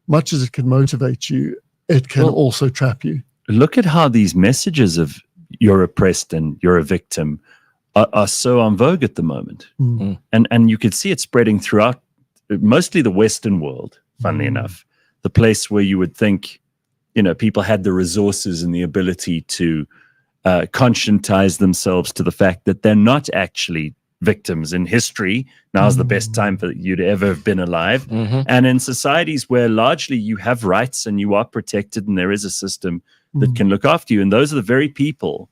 much as it can motivate you, it can also trap you. Look at how these messages of you're oppressed and you're a victim are so en vogue at the moment. And you could see it spreading throughout mostly the Western world, funnily enough, the place where you would think, people had the resources and the ability to conscientize themselves to the fact that they're not actually victims in history. Now's the best time for you to ever have been alive. And in societies where largely you have rights and you are protected and there is a system that can look after you. And those are the very people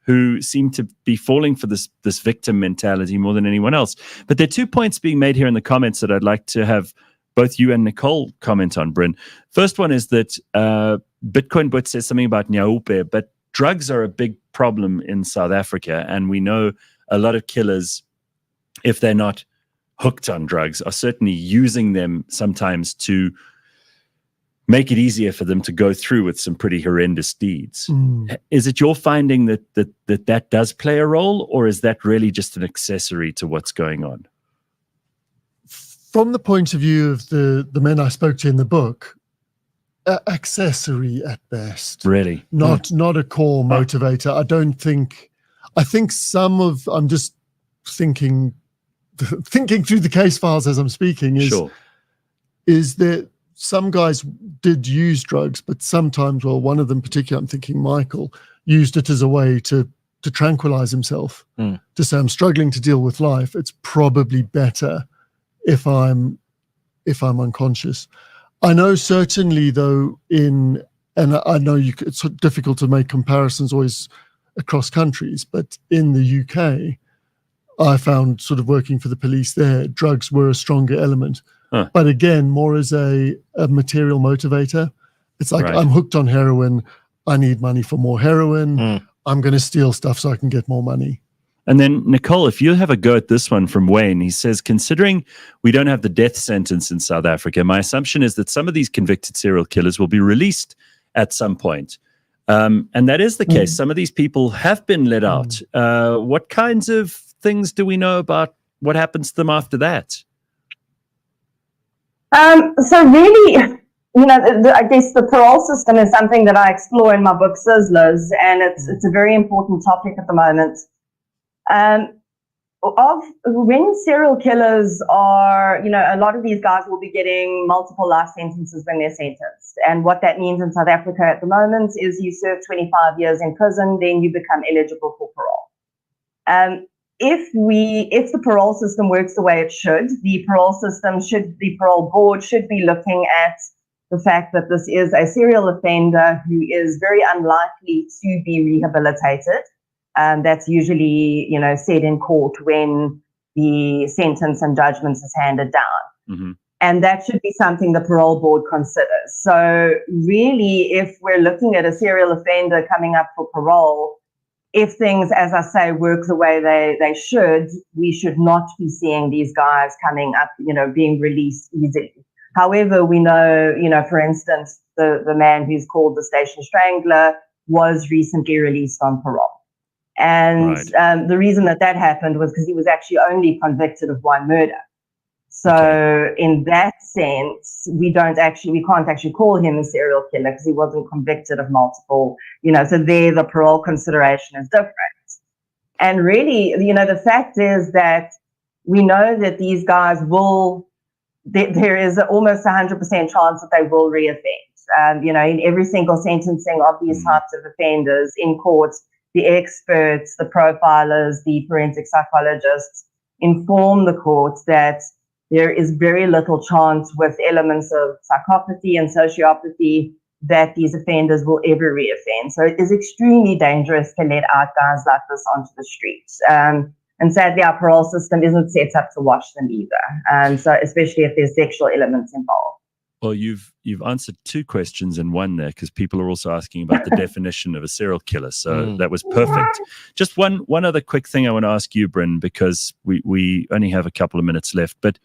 who seem to be falling for this victim mentality more than anyone else. But there are 2 points being made here in the comments that I'd like to have both you and Nicole comment on, Brin. First one is that Bitcoin Bot says something about Nyaupe, but drugs are a big problem in South Africa. And we know a lot of killers, if they're not hooked on drugs, are certainly using them sometimes to make it easier for them to go through with some pretty horrendous deeds. Is it your finding that does play a role, or is that really just an accessory to what's going on? From the point of view of the men I spoke to in the book, accessory at best. Really? Not a core motivator. I think I'm just thinking through the case files as I'm speaking is that some guys did use drugs, but sometimes, one of them particularly, I'm thinking Michael, used it as a way to tranquilize himself, to say, I'm struggling to deal with life. It's probably better if I'm unconscious. I know certainly though and I know it's difficult to make comparisons always across countries, but in the UK, I found sort of working for the police there, drugs were a stronger element. But again, more as a material motivator. It's like, I'm hooked on heroin. I need money for more heroin. I'm going to steal stuff so I can get more money. And then, Nicole, if you have a go at this one from Wayne, he says, considering we don't have the death sentence in South Africa, my assumption is that some of these convicted serial killers will be released at some point. And that is the case. Some of these people have been let out. What kinds of things do we know about what happens to them after that? So really, I guess the parole system is something that I explore in my book Sizzlers, and it's a very important topic at the moment. When serial killers are, a lot of these guys will be getting multiple life sentences when they're sentenced. And what that means in South Africa at the moment is you serve 25 years in prison, then you become eligible for parole. If the parole system works the way it should, the parole board should be looking at the fact that this is a serial offender who is very unlikely to be rehabilitated. That's usually, said in court when the sentence and judgment is handed down. And that should be something the parole board considers. So really, if we're looking at a serial offender coming up for parole, if things, as I say, work the way they should, we should not be seeing these guys coming up, being released easily. However, we know, for instance, the man who's called the Station Strangler was recently released on parole. And the reason that happened was because he was actually only convicted of one murder. So in that sense, we can't actually call him a serial killer because he wasn't convicted of multiple, so there the parole consideration is different. And really, the fact is that we know that these guys there is almost 100% chance that they will reoffend. In every single sentencing of these types of offenders in court, the experts, the profilers, the forensic psychologists inform the courts that there is very little chance with elements of psychopathy and sociopathy that these offenders will ever reoffend. So it is extremely dangerous to let out guys like this onto the streets. And sadly, our parole system isn't set up to watch them either. So especially if there's sexual elements involved. Well, you've answered two questions in one there, because people are also asking about the definition of a serial killer. So that was perfect. Just one other quick thing I want to ask you, Brin, because we only have a couple of minutes left. But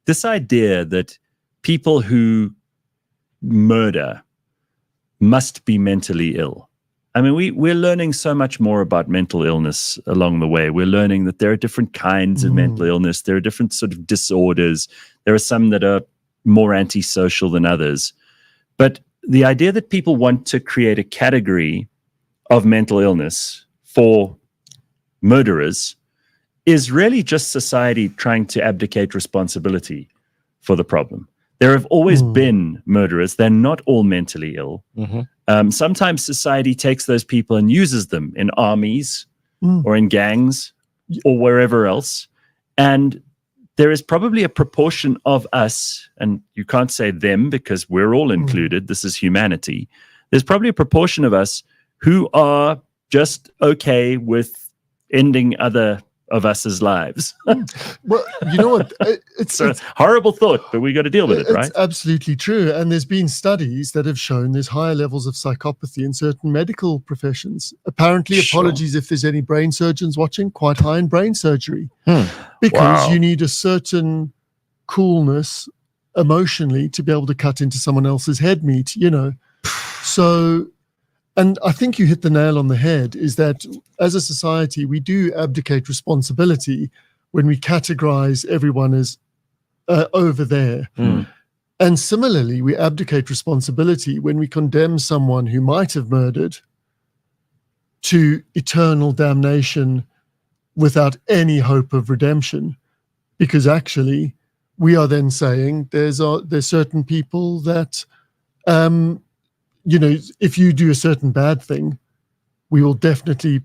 this idea that people who murder must be mentally ill. I mean, we're learning so much more about mental illness along the way. We're learning that there are different kinds of mental illness. There are different sort of disorders. There are some that are more antisocial than others. But the idea that people want to create a category of mental illness for murderers is really just society trying to abdicate responsibility for the problem. There have always been murderers. They're not all mentally ill. Sometimes society takes those people and uses them in armies or in gangs or wherever else. And there is probably a proportion of us, and you can't say them because we're all included. This is humanity. There's probably a proportion of us who are just okay with ending other of us's lives. Well, you know what? It's a horrible thought, but we got to deal with it, right? It's absolutely true. And there's been studies that have shown there's higher levels of psychopathy in certain medical professions. Apparently, apologies if there's any brain surgeons watching, quite high in brain surgery. Because you need a certain coolness emotionally to be able to cut into someone else's head meat, So, and I think you hit the nail on the head, is that as a society, we do abdicate responsibility when we categorize everyone as over there. And similarly, we abdicate responsibility when we condemn someone who might have murdered to eternal damnation without any hope of redemption. Because actually, we are then saying there's certain people that if you do a certain bad thing, we will definitely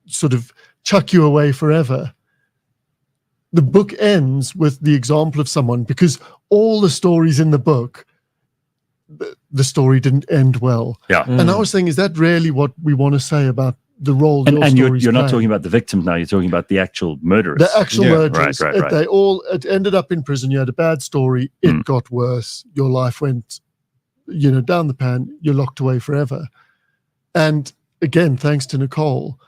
sort of chuck you away forever. The book ends with the example of someone, because all the stories in the book, the story didn't end well. And I was saying, is that really what we want to say about the role and you're not talking about the victims now, you're talking about the actual murderers. The actual murderers. Right. They all ended up in prison. You had a bad story. It got worse. Your life went down the pan, you're locked away forever. And again, thanks to Nicole,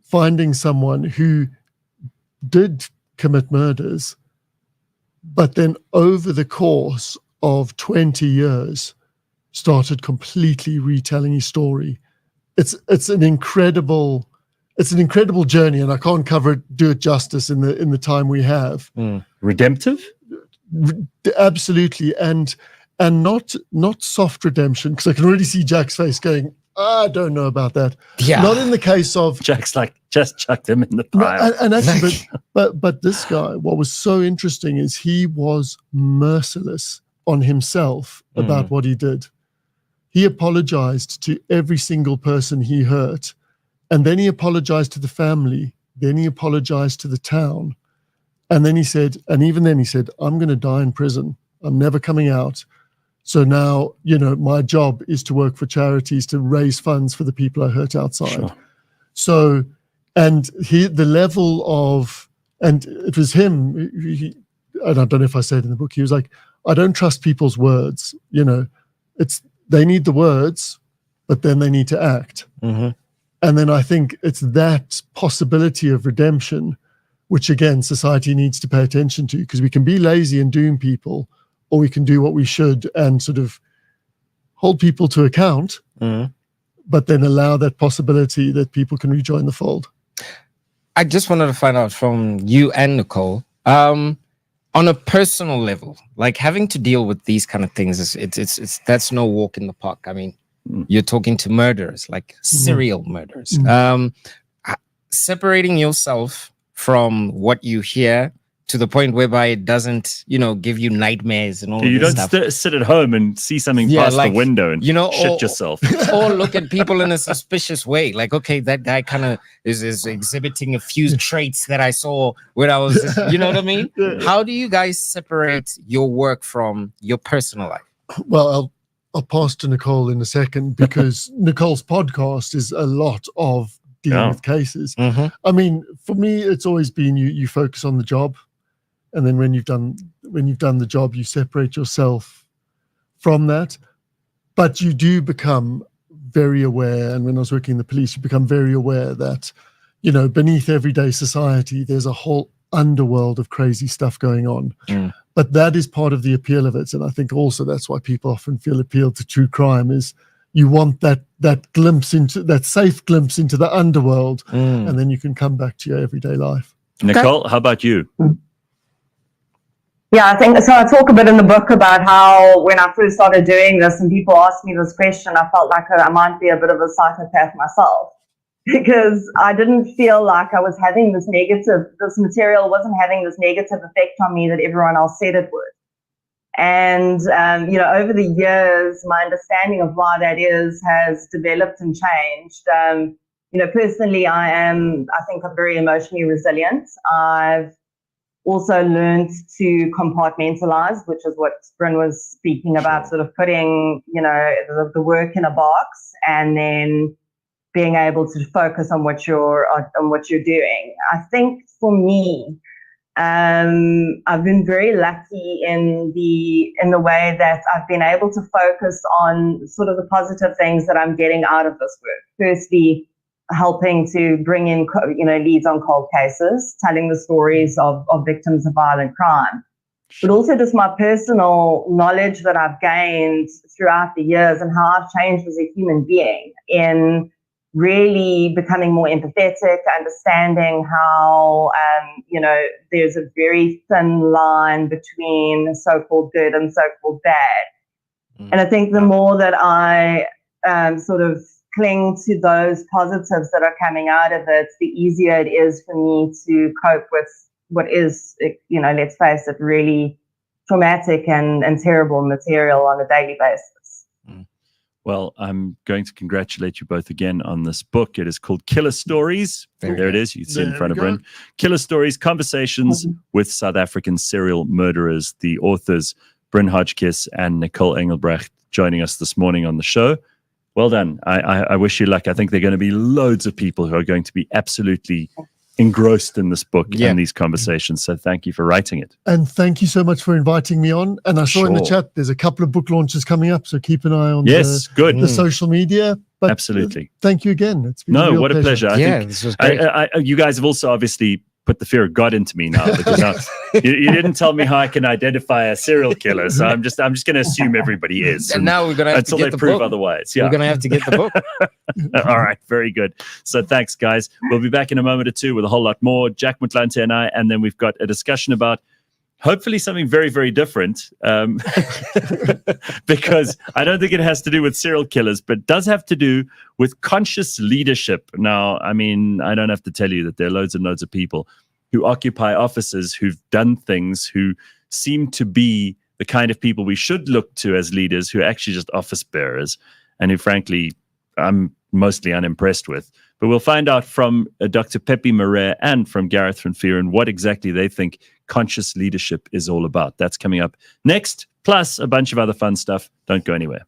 finding someone who did commit murders, but then over the course of 20 years, started completely retelling his story. It's an incredible journey, and I can't do it justice in the time we have. Redemptive? Absolutely. And not soft redemption, because I can already see Jack's face going, I don't know about that. Not in the case of Jack's like, just chuck them in the pile. And actually, but this guy, what was so interesting is he was merciless on himself about what he did. He apologized to every single person he hurt, and then he apologized to the family. Then he apologized to the town, and then he said, I'm going to die in prison. I'm never coming out. So now, my job is to work for charities to raise funds for the people I hurt outside. So, and the level of, and it was him, and I don't know if I said in the book, he was like, I don't trust people's words. They need the words, but then they need to act. And then I think it's that possibility of redemption, which again, society needs to pay attention to, because we can be lazy and doom people, or we can do what we should and sort of hold people to account, but then allow that possibility that people can rejoin the fold. I just wanted to find out from you and Nicole, on a personal level, like having to deal with these kind of things, it's that's no walk in the park. I mean, you're talking to murderers, like serial murderers. Separating yourself from what you hear to the point whereby it doesn't, give you nightmares and all You this don't stuff. sit at home and see something past the window and shit yourself. Or look at people in a suspicious way. Like, okay, that guy kind of is exhibiting a few traits that I saw when I was, you know what I mean? How do you guys separate your work from your personal life? Well, I'll pass to Nicole in a second, because Nicole's podcast is a lot of dealing with cases. I mean, for me, it's always been you focus on the job. And then when you've done the job, you separate yourself from that. But you do become very aware. And when I was working in the police, you become very aware that, beneath everyday society, there's a whole underworld of crazy stuff going on. But that is part of the appeal of it. And I think also that's why people often feel appealed to true crime, is you want that glimpse into that safe glimpse into the underworld, and then you can come back to your everyday life. Nicole, how about you? Yeah, I think so. I talk a bit in the book about how when I first started doing this and people asked me this question, I felt like I might be a bit of a psychopath myself, because I didn't feel like I was having this material wasn't having this negative effect on me that everyone else said it would. And, over the years, my understanding of why that has developed and changed. Personally, I think I'm very emotionally resilient. I've also learned to compartmentalize, which is what Brin was speaking about, sort of putting, the work in a box and then being able to focus on what you're doing. I think for me, I've been very lucky in the way that I've been able to focus on sort of the positive things that I'm getting out of this work. Firstly, helping to bring in, leads on cold cases, telling the stories of victims of violent crime, but also just my personal knowledge that I've gained throughout the years and how I've changed as a human being in really becoming more empathetic, understanding how, there's a very thin line between so-called good and so-called bad. And I think the more that I sort of cling to those positives that are coming out of it, the easier it is for me to cope with what is, let's face it, really traumatic and terrible material on a daily basis. Well, I'm going to congratulate you both again on this book. It is called Killer Stories. There it is. You can see it in front of Brin. Killer Stories, Conversations with South African Serial Murderers. The authors, Brin Hodgskiss and Nicole Engelbrecht, joining us this morning on the show. Well done. I wish you luck. I think there are going to be loads of people who are going to be absolutely engrossed in this book and these conversations. So thank you for writing it. And thank you so much for inviting me on. And I saw in the chat, there's a couple of book launches coming up. So keep an eye on the social media. But absolutely. Thank you again. It's been a real what a pleasure. I think this was great. you guys have also obviously put the fear of God into me now, because now, you didn't tell me how I can identify a serial killer, so I'm just going to assume everybody is. And now we're going to have until to get they the prove book. otherwise. We're going to have to get the book. All right, very good. So thanks, guys. We'll be back in a moment or two with a whole lot more. Jack Motlanthe and I, and then we've got a discussion about hopefully something very, very different, because I don't think it has to do with serial killers, but does have to do with conscious leadership. Now, I mean, I don't have to tell you that there are loads and loads of people who occupy offices, who've done things, who seem to be the kind of people we should look to as leaders, who are actually just office bearers, and who, frankly, I'm mostly unimpressed with. But we'll find out from Dr. Pepe Marais and from Gareth and Vuuren what exactly they think conscious leadership is all about. That's coming up next, plus a bunch of other fun stuff. Don't go anywhere.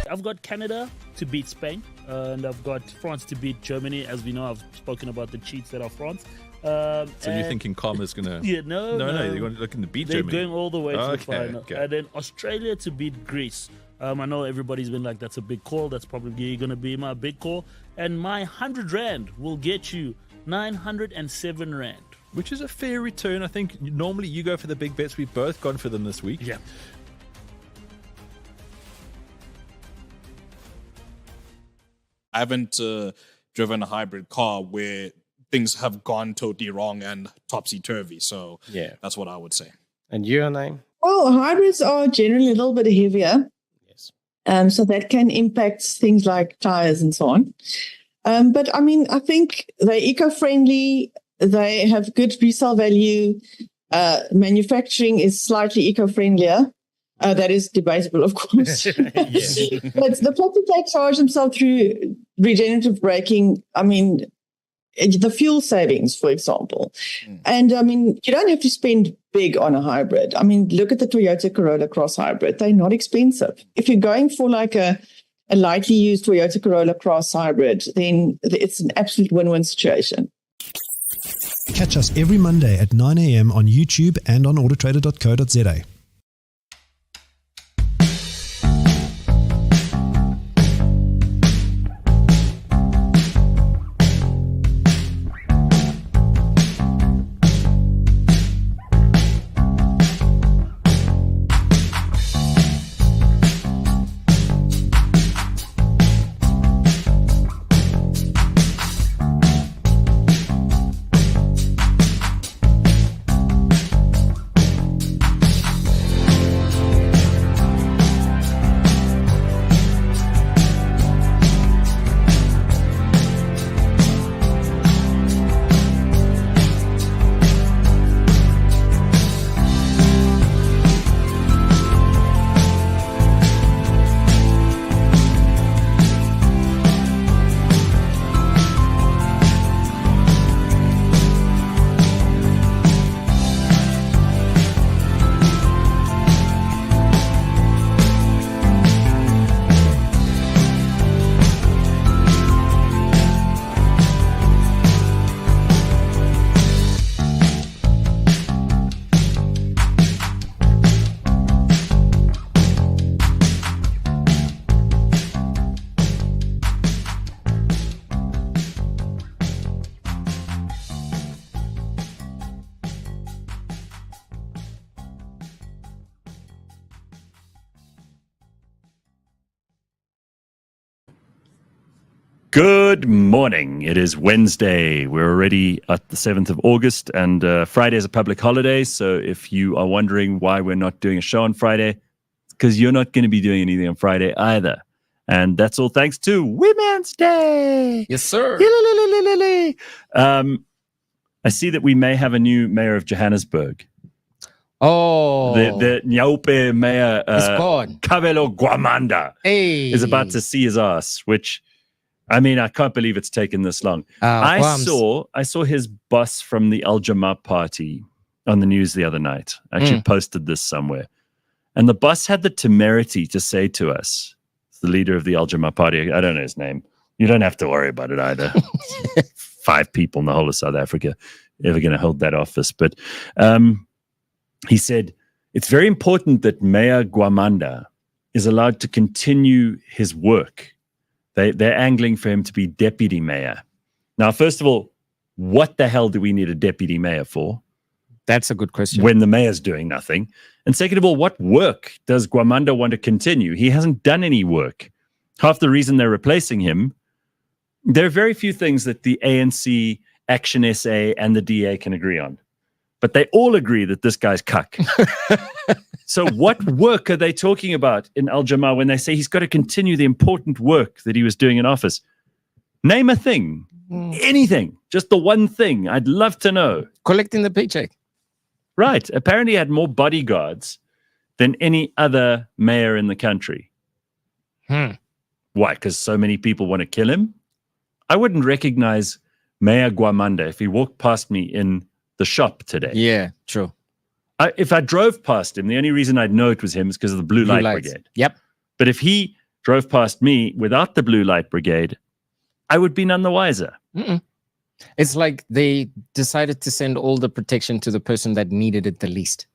I've got Canada to beat Spain, and I've got France to beat Germany. As we know, I've spoken about the cheats that are France. So you're thinking Karma's going to... Yeah, no. They're looking to beat Germany. They're going all the way to the final. Okay. And then Australia to beat Greece. I know everybody's been like, that's a big call. That's probably going to be my big call. And my 100 Rand will get you 907 Rand. Which is a fair return. I think normally you go for the big bets. We've both gone for them this week. Yeah. I haven't driven a hybrid car where things have gone totally wrong and topsy-turvy. So Yeah. that's what I would say. And your name? Well, hybrids are generally a little bit heavier. Yes. So that can impact things like tires and so on. But I mean, I think they're eco-friendly. They have good resale value. Manufacturing is slightly eco-friendlier. That is debatable, of course. Yes. But the fact that they charge themselves through regenerative braking, I mean, the fuel savings, for example. And I mean, you don't have to spend big on a hybrid. I mean, look at the Toyota Corolla Cross Hybrid. They're not expensive. If you're going for like a lightly used Toyota Corolla Cross Hybrid, then it's an absolute win-win situation. Catch us every Monday at 9 a.m. on YouTube and on autotrader.co.za. Good morning. It is Wednesday. We're already at the 7th of August, and Friday is a public holiday. So if you are wondering why we're not doing a show on Friday, it's because you're not going to be doing anything on Friday either. And that's all thanks to Women's Day. Yes, sir. I see that we may have a new mayor of Johannesburg. Oh. The Nyaope mayor, It's gone. Kabelo Gwamanda, Hey. is about to see his ass, which... I mean, I can't believe it's taken this long. I saw his boss from the Al Jamaa party on the news the other night. I actually posted this somewhere. And the boss had the temerity to say to us, the leader of the Al Jamaa party, I don't know his name. You don't have to worry about it either. 5 people in the whole of South Africa ever going to hold that office. But he said, it's very important that Mayor Gwamanda is allowed to continue his work. They're angling for him to be deputy mayor. Now, first of all, what the hell do we need a deputy mayor for? That's a good question. When the mayor's doing nothing. And second of all, what work does Gwamanda want to continue? He hasn't done any work. Half the reason they're replacing him, there are very few things that the ANC, Action SA, and the DA can agree on. But they all agree that this guy's cuck. So what work are they talking about in Al Jamaa when they say he's got to continue the important work that he was doing in office? Name a thing. Anything. Just the one thing. I'd love to know. Collecting the paycheck. Right. Apparently he had more bodyguards than any other mayor in the country. Why? Because so many people want to kill him? I wouldn't recognize Mayor Gwamanda if he walked past me in the shop today. Yeah, true. If I drove past him, the only reason I'd know it was him is because of the Blue Light Brigade. Yep. But if he drove past me without the Blue Light Brigade, I would be none the wiser. It's like they decided to send all the protection to the person that needed it the least.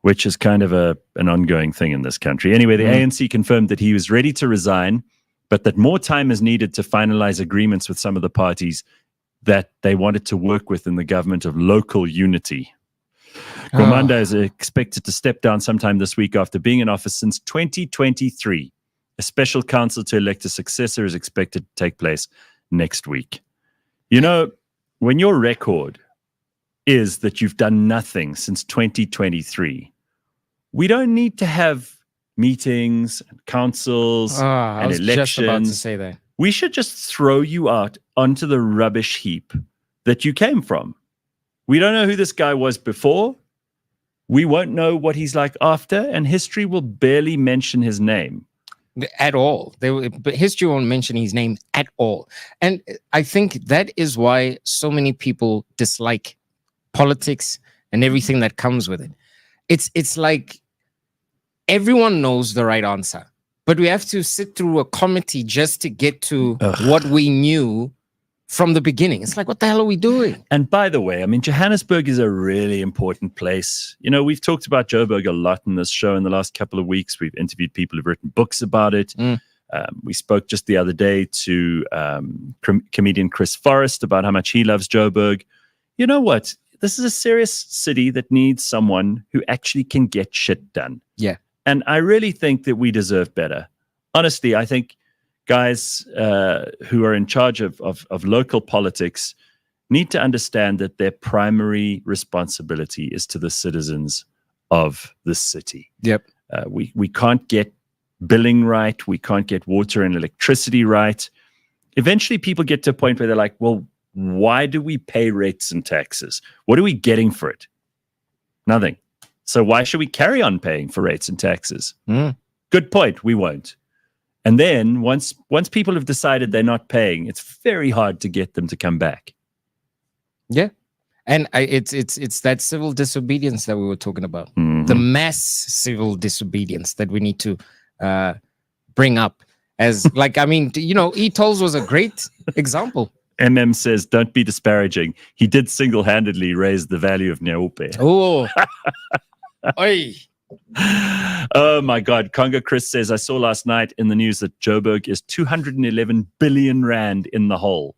which is kind of an ongoing thing in this country. Anyway, the ANC confirmed that he was ready to resign, but that more time is needed to finalize agreements with some of the parties that they wanted to work with in the government of local unity. Gwamanda is expected to step down sometime this week after being in office since 2023. A special council to elect a successor is expected to take place next week. You know, when your record is that you've done nothing since 2023, we don't need to have meetings and councils I and was elections. just about to say that. We should just throw you out onto the rubbish heap that you came from. We don't know who this guy was before. We won't know what he's like after, and history will barely mention his name. At all. But history won't mention his name at all. And I think that is why so many people dislike politics and everything that comes with it. It's like everyone knows the right answer, but we have to sit through a committee just to get to what we knew from the beginning. It's like, what the hell are we doing? And by the way, I mean, Johannesburg is a really important place. You know, we've talked about Joburg a lot in this show in the last couple of weeks. We've interviewed people who've written books about it. We spoke just the other day to comedian Chris Forrest about how much he loves Joburg. You know what? This is a serious city that needs someone who actually can get shit done. Yeah. And I really think that we deserve better. Honestly, I think guys who are in charge of local politics need to understand that their primary responsibility is to the citizens of the city. Yep. We can't get billing right. We can't get water and electricity right. Eventually, people get to a point where they're like, well, why do we pay rates and taxes? What are we getting for it? Nothing. So why should we carry on paying for rates and taxes? Good point. We won't. And then once people have decided they're not paying, it's very hard to get them to come back. Yeah. And it's that civil disobedience that we were talking about. The mass civil disobedience that we need to bring up as, like, I mean, you know, e-tolls was a great example. MM says, don't be disparaging. He did single-handedly raise the value of Nyaope. Oh. Oi. Oh my God. Congo Chris says, I saw last night in the news that Joburg is 211 billion rand in the hole.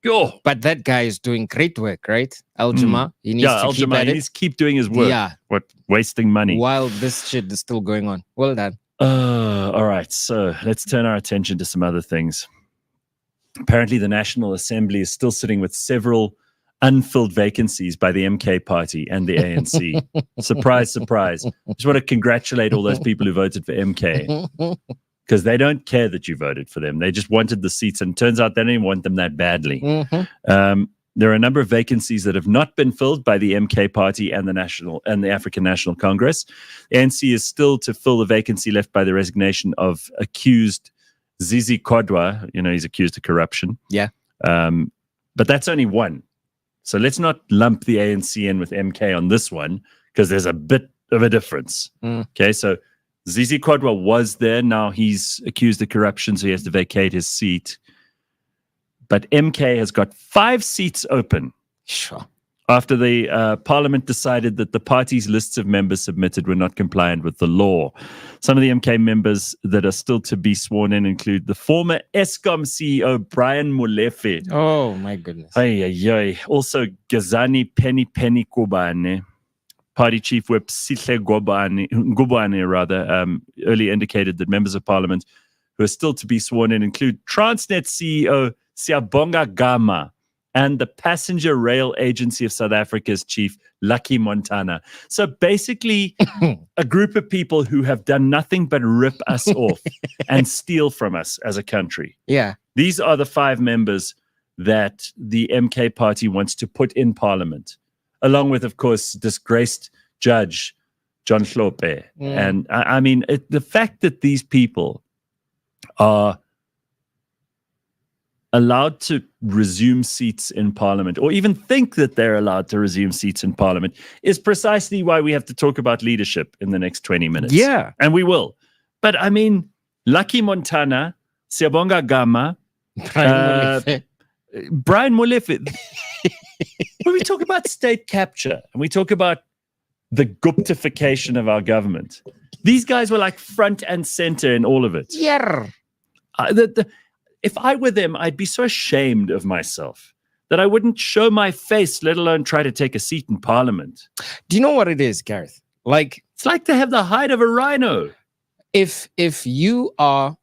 Yo. But that guy is doing great work, right? Aljama. He needs to keep at it. He needs to keep doing his work. Yeah. What, wasting money. While this shit is still going on. Well done. All right. So let's turn our attention to some other things. Apparently, the National Assembly is still sitting with several unfilled vacancies by the MK party and the ANC. Surprise, surprise. Just want to congratulate all those people who voted for MK because they don't care that you voted for them. They just wanted the seats, and it turns out they didn't want them that badly. There are a number of vacancies that have not been filled by the MK party and the African National Congress. The ANC is still to fill the vacancy left by the resignation of accused Zizi Kodwa. You know, he's accused of corruption. Yeah. But that's only one. So let's not lump the ANC in with MK on this one because there's a bit of a difference. Okay, so Zizi Kodwa was there. Now he's accused of corruption, so he has to vacate his seat. But MK has got 5 seats open. Sure. After the parliament decided that the party's lists of members submitted were not compliant with the law. Some of the MK members that are still to be sworn in include the former Eskom CEO, Brian Molefe. Oh, my goodness. Also, Gazani Penny Kobane. Party Chief Whip Sihle Ngubane, earlier indicated that members of parliament who are still to be sworn in include Transnet CEO Siyabonga Gama and the Passenger Rail Agency of South Africa's chief, Lucky Montana. So basically, a group of people who have done nothing but rip us off and steal from us as a country. Yeah. These are the 5 members that the MK party wants to put in parliament, along with, of course, disgraced Judge John Hlope. And I mean, the fact that these people are allowed to resume seats in parliament, or even think that they're allowed to resume seats in parliament, is precisely why we have to talk about leadership in the next 20 minutes. Yeah. And we will. But I mean, Lucky Montana, Siyabonga Gama, Brian Molefe. When we talk about state capture and we talk about the Guptification of our government. These guys were like front and center in all of it. Yeah. If I were them, I'd be so ashamed of myself that I wouldn't show my face, let alone try to take a seat in parliament. Do you know what it is, Gareth? Like, it's like to have the hide of a rhino. If you are,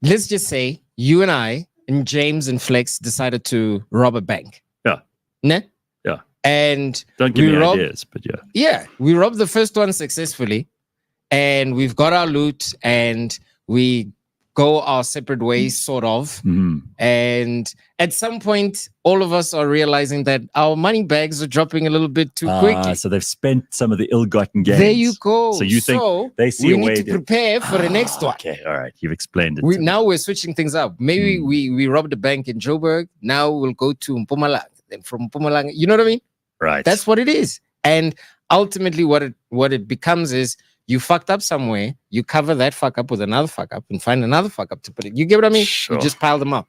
let's just say you and I and James and Flex decided to rob a bank. Yeah. Ne? Yeah. And don't give me ideas, but yeah. Yeah. We robbed the first one successfully, and we've got our loot, and we go our separate ways, sort of. And at some point, all of us are realizing that our money bags are dropping a little bit too quickly. So they've spent some of the ill-gotten gains. There you go. So you think they see we a way need to prepare for the next one. Okay, all right. You've explained it. Now we're switching things up. Maybe we robbed a bank in Joburg. Now we'll go to Mpumalanga. Then from Mpumalanga, you know what I mean? Right. That's what it is. And ultimately, what it becomes is, you fucked up somewhere, you cover that fuck up with another fuck up and find another fuck up to put it. You get what I mean? Sure. You just pile them up.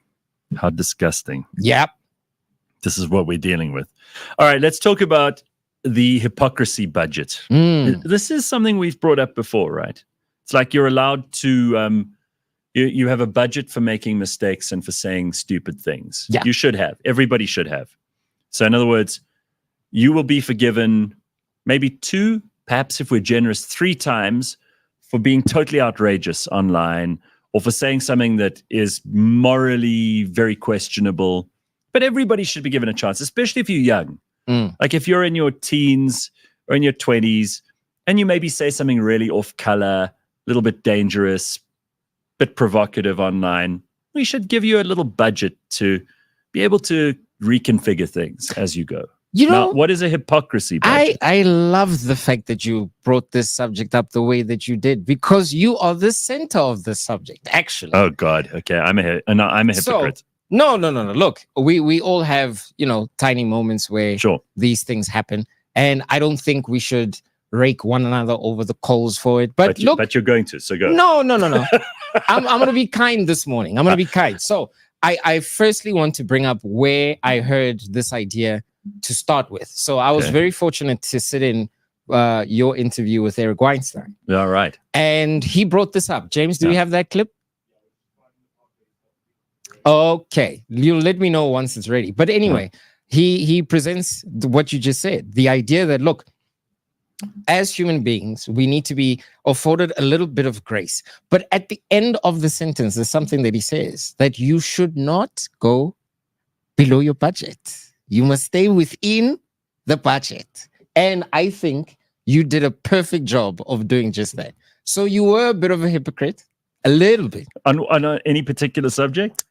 How disgusting. Yep. This is what we're dealing with. All right, let's talk about the hypocrisy budget. This is something we've brought up before, right? It's like you're allowed to, you have a budget for making mistakes and for saying stupid things. Yeah. You should have. Everybody should have. So in other words, you will be forgiven maybe 2, perhaps if we're generous, 3 times for being totally outrageous online or for saying something that is morally very questionable. But everybody should be given a chance, especially if you're young. Like if you're in your teens or in your 20s and you maybe say something really off color, a little bit dangerous, bit provocative online, we should give you a little budget to be able to reconfigure things as you go. You know, now, what is a hypocrisy budget? I love the fact that you brought this subject up the way that you did, because you are the center of the subject, actually. Oh God. Okay. I'm a hypocrite. No. Look, we all have, tiny moments where these things happen. And I don't think we should rake one another over the coals for it. But look, but you're going to, so go. No. I'm going to be kind this morning. I'm going to be kind. So I firstly want to bring up where I heard this idea to start with. So I was very fortunate to sit in your interview with Eric Weinstein. All right. And he brought this up. James, do we have that clip? Okay. You'll let me know once it's ready. But anyway, he presents what you just said. The idea that, look, as human beings, we need to be afforded a little bit of grace. But at the end of the sentence, there's something that he says, that you should not go below your budget. You must stay within the budget. And I think you did a perfect job of doing just that. So you were a bit of a hypocrite, a little bit. On any particular subject?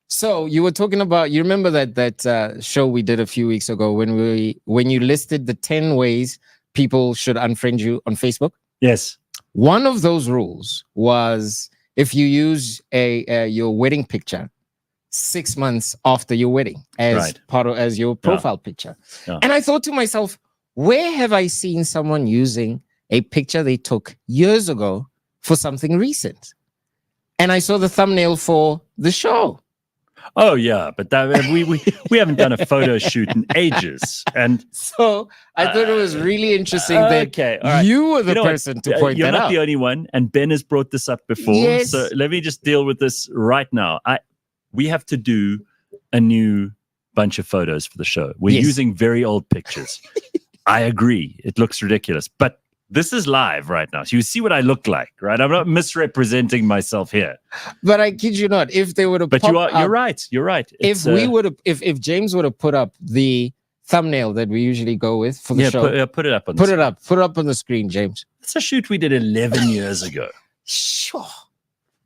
So you were talking about, you remember that show we did a few weeks ago when you listed the 10 ways people should unfriend you on Facebook? Yes. One of those rules was if you use your wedding picture 6 months after your wedding as your profile picture. Yeah. And I thought to myself, where have I seen someone using a picture they took years ago for something recent? And I saw the thumbnail for the show. Oh yeah, but that, we haven't done a photo shoot in ages, and so I thought it was really interesting that you were the person to point that out. You're not the only one, and Ben has brought this up before. Yes. So let me just deal with this right now. We have to do a new bunch of photos for the show. We're using very old pictures. I agree, it looks ridiculous, but this is live right now. So you see what I look like, right? I'm not misrepresenting myself here. But I kid you not, if they would have you're right. If James would have put up the thumbnail that we usually go with for the show. Put it up on Put it up on the screen, James. It's a shoot we did 11 years ago. Sure.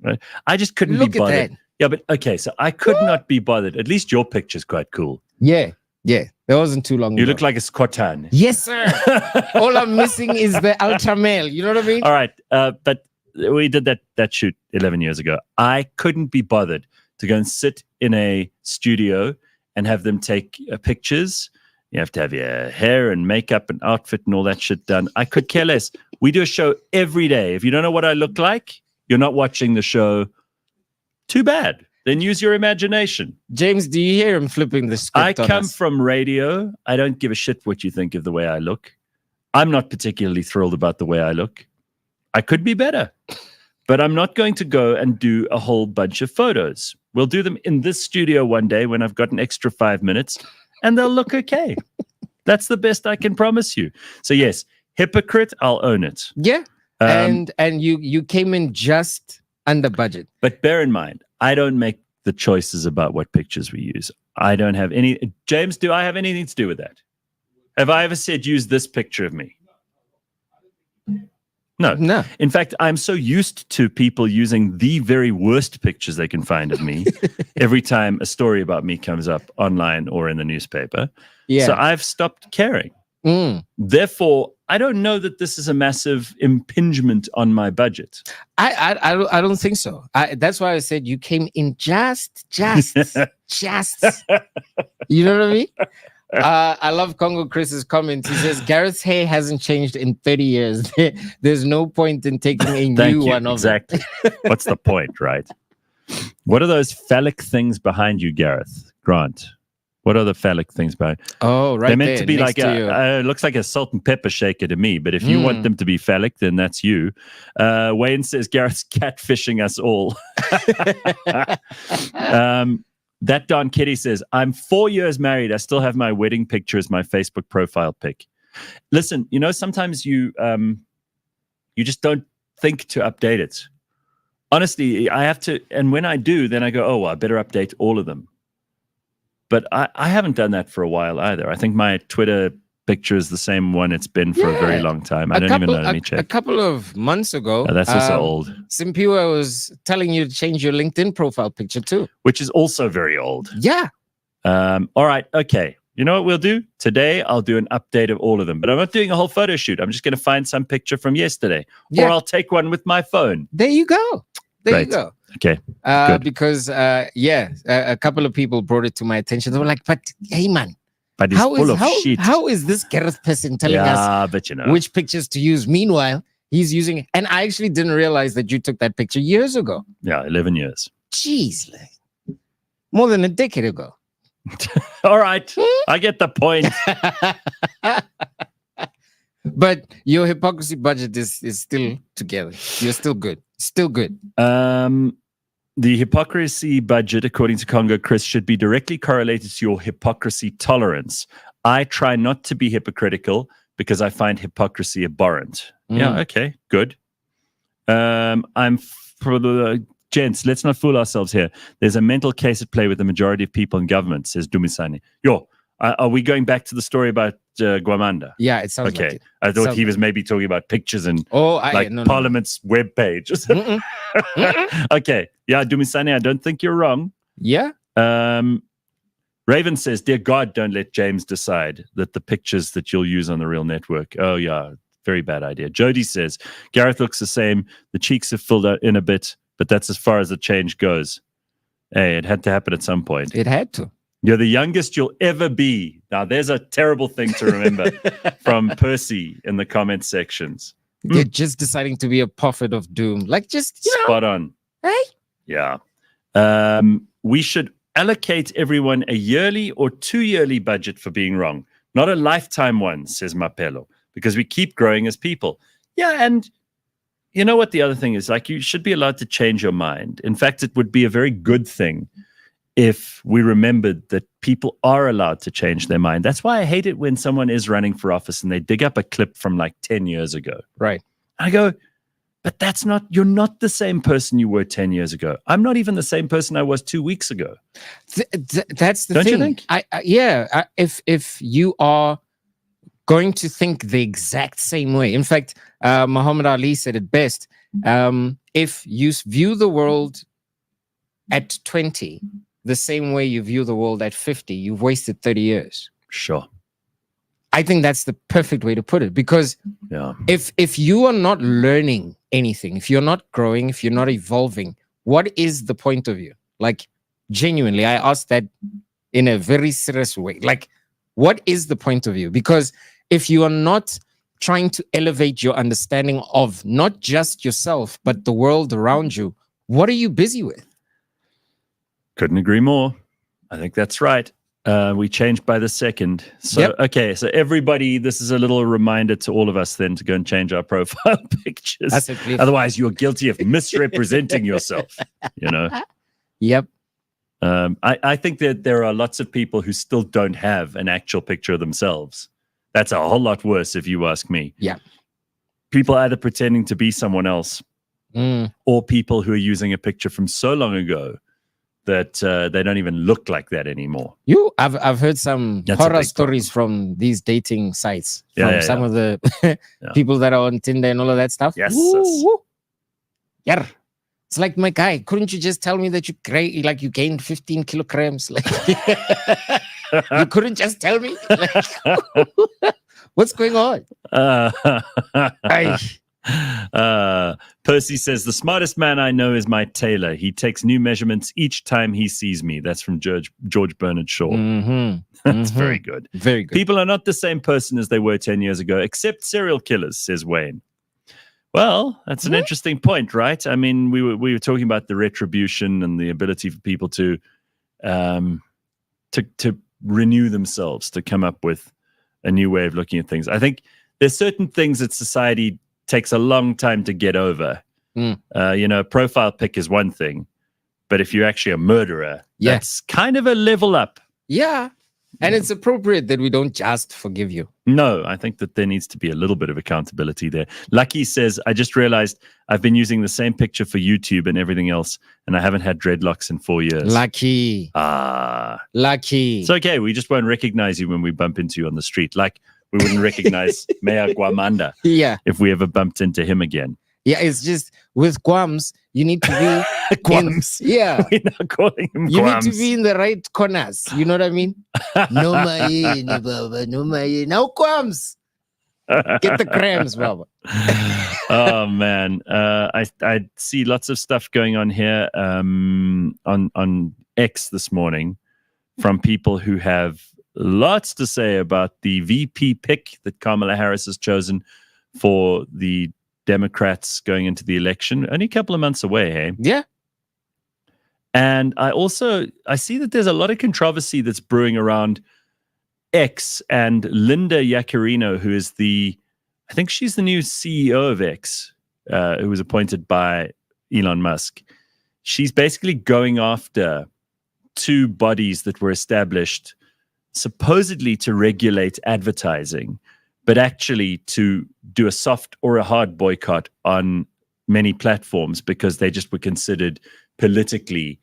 Right? I just couldn't be bothered. At that. Yeah, but okay, so I could not be bothered. At least your picture's quite cool. Yeah. That wasn't too long ago. You look like a squattan. Yes, sir. All I'm missing is the ultra male. You know what I mean? All right. But we did that shoot 11 years ago. I couldn't be bothered to go and sit in a studio and have them take pictures. You have to have your hair and makeup and outfit and all that shit done. I could care less. We do a show every day. If you don't know what I look like, you're not watching the show. Too bad. Then use your imagination. James, do you hear him flipping the script? I on come us? from radio. I don't give a shit what you think of the way I look. I'm not particularly thrilled about the way I look. I could be better, but I'm not going to go and do a whole bunch of photos. We'll do them in this studio one day when I've got an extra 5 minutes, and they'll look okay. That's the best I can promise you. So yes, hypocrite, I'll own it. Yeah. And you came in just under budget. But bear in mind, I don't make the choices about what pictures we use. I don't have any. James, do I have anything to do with that? Have I ever said use this picture of me? No. In fact, I'm so used to people using the very worst pictures they can find of me every time a story about me comes up online or in the newspaper. Yeah. So I've stopped caring. Therefore, I don't know that this is a massive impingement on my budget. I don't think so. That's why I said you came in just. You know what I mean? I love Congo Chris's comment. He says Gareth's hair hasn't changed in 30 years. There's no point in taking a new one of exactly. What's the point, right? What are those phallic things behind you, Gareth? Grant. What are the phallic things behind? Oh, right. They're meant to be like it looks like a salt and pepper shaker to me, but if you want them to be phallic, then that's you. Wayne says Gareth's catfishing us all. That Don Kitty says, I'm 4 years married. I still have my wedding picture as my Facebook profile pic. Listen, sometimes you just don't think to update it. Honestly, I have to, and when I do, then I go, oh, well, I better update all of them. But I haven't done that for a while either. I think my Twitter picture is the same one it's been for a very long time. I don't even know. Let me check. A couple of months ago. Oh, that's also old. Simpiwa was telling you to change your LinkedIn profile picture too. Which is also very old. Yeah. All right. Okay. You know what we'll do? Today, I'll do an update of all of them. But I'm not doing a whole photo shoot. I'm just going to find some picture from yesterday. Yeah. Or I'll take one with my phone. There you go. There you go. Okay. Because, a couple of people brought it to my attention. They were like, but hey, man. But it's full of shit. How is this Gareth person telling us which pictures to use? Meanwhile, he's using... And I actually didn't realize that you took that picture years ago. Yeah, 11 years. Jeez. More than a decade ago. All right. I get the point. But your hypocrisy budget is still together. You're still good. Still good. The hypocrisy budget, according to Congo Chris, should be directly correlated to your hypocrisy tolerance. I try not to be hypocritical because I find hypocrisy abhorrent. Yeah, okay, good. I'm for the gents, let's not fool ourselves here. There's a mental case at play with the majority of people in government, says Dumisani. Are we going back to the story about Guamanda? Yeah, it sounds like it. I thought he was maybe talking about pictures and Parliament's webpage. Okay. Yeah, Dumisani, I don't think you're wrong. Yeah. Raven says, dear God, don't let James decide that the pictures that you'll use on the real network. Oh, yeah, very bad idea. Jody says, Gareth looks the same. The cheeks have filled out in a bit, but that's as far as the change goes. Hey, it had to happen at some point. It had to. You're the youngest you'll ever be. Now, there's a terrible thing to remember from Percy in the comment sections. They're just deciding to be a prophet of doom. Like, just, spot on. Hey? Yeah. We should allocate everyone a yearly or 2-yearly budget for being wrong, not a lifetime one, says Mapelo, because we keep growing as people. Yeah, and you know what the other thing is? Like, you should be allowed to change your mind. In fact, it would be a very good thing if we remembered that people are allowed to change their mind. That's why I hate it when someone is running for office and they dig up a clip from like 10 years ago. Right. I go, but you're not the same person you were 10 years ago. I'm not even the same person I was 2 weeks ago. That's the thing. Don't you think? If you are going to think the exact same way. In fact, Muhammad Ali said it best. If you view the world at 20, the same way you view the world at 50, you've wasted 30 years. Sure. I think that's the perfect way to put it, because if you are not learning anything, if you're not growing, if you're not evolving, what is the point of you? Like, genuinely, I asked that in a very serious way. Like, what is the point of you? Because if you are not trying to elevate your understanding of not just yourself, but the world around you, what are you busy with? Couldn't agree more. I think that's right. We changed by the second. So, okay. So everybody, this is a little reminder to all of us then to go and change our profile pictures. That's it, please. Otherwise, you're guilty of misrepresenting yourself, you know? Yep. I think that there are lots of people who still don't have an actual picture of themselves. That's a whole lot worse, if you ask me. Yeah. People either pretending to be someone else or people who are using a picture from so long ago that they don't even look like that anymore. I've heard some horror stories from these dating sites from some of the people that are on Tinder and all of that stuff. Yes. Yeah. It's like, my guy, couldn't you just tell me that you gained 15 kilograms? Like, you couldn't just tell me? Like, what's going on? Percy says, the smartest man I know is my tailor. He takes new measurements each time he sees me. That's from George Bernard Shaw. That's very good. Very good. People are not the same person as they were 10 years ago, except serial killers, says Wayne. Well, that's an interesting point, right? I mean, we were talking about the retribution and the ability for people to renew themselves, to come up with a new way of looking at things. I think there's certain things that society takes a long time to get over. Profile pic is one thing, but if you're actually a murderer, that's kind of a level up. Yeah. And it's appropriate that we don't just forgive you. No, I think that there needs to be a little bit of accountability there. Lucky says, I just realized I've been using the same picture for YouTube and everything else, and I haven't had dreadlocks in 4 years. Lucky. Lucky. It's okay. We just won't recognize you when we bump into you on the street. Like we wouldn't recognize Mayor Guamanda if we ever bumped into him again. Yeah, it's just with Guams, you need to be Guams. Yeah. We're not calling him You Guams. need to be in the right corners. You know what I mean? No mayini, Baba. No mayini. Now Guams. Get the crams, Baba. Oh man. I see lots of stuff going on here on X this morning from people who have lots to say about the VP pick that Kamala Harris has chosen for the Democrats going into the election. Only a couple of months away, hey? Yeah. And I see that there's a lot of controversy that's brewing around X and Linda Yaccarino, who is I think she's the new CEO of X, who was appointed by Elon Musk. She's basically going after two bodies that were established supposedly to regulate advertising, but actually to do a soft or a hard boycott on many platforms because they just were considered politically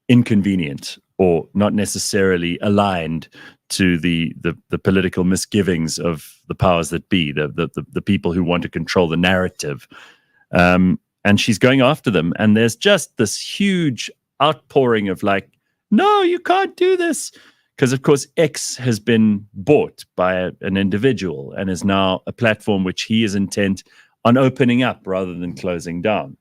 inconvenient or not necessarily aligned to the political misgivings of the powers that be, the people who want to control the narrative. And she's going after them. And there's just this huge outpouring of like, no, you can't do this. Because, of course, X has been bought by an individual and is now a platform which he is intent on opening up rather than closing down.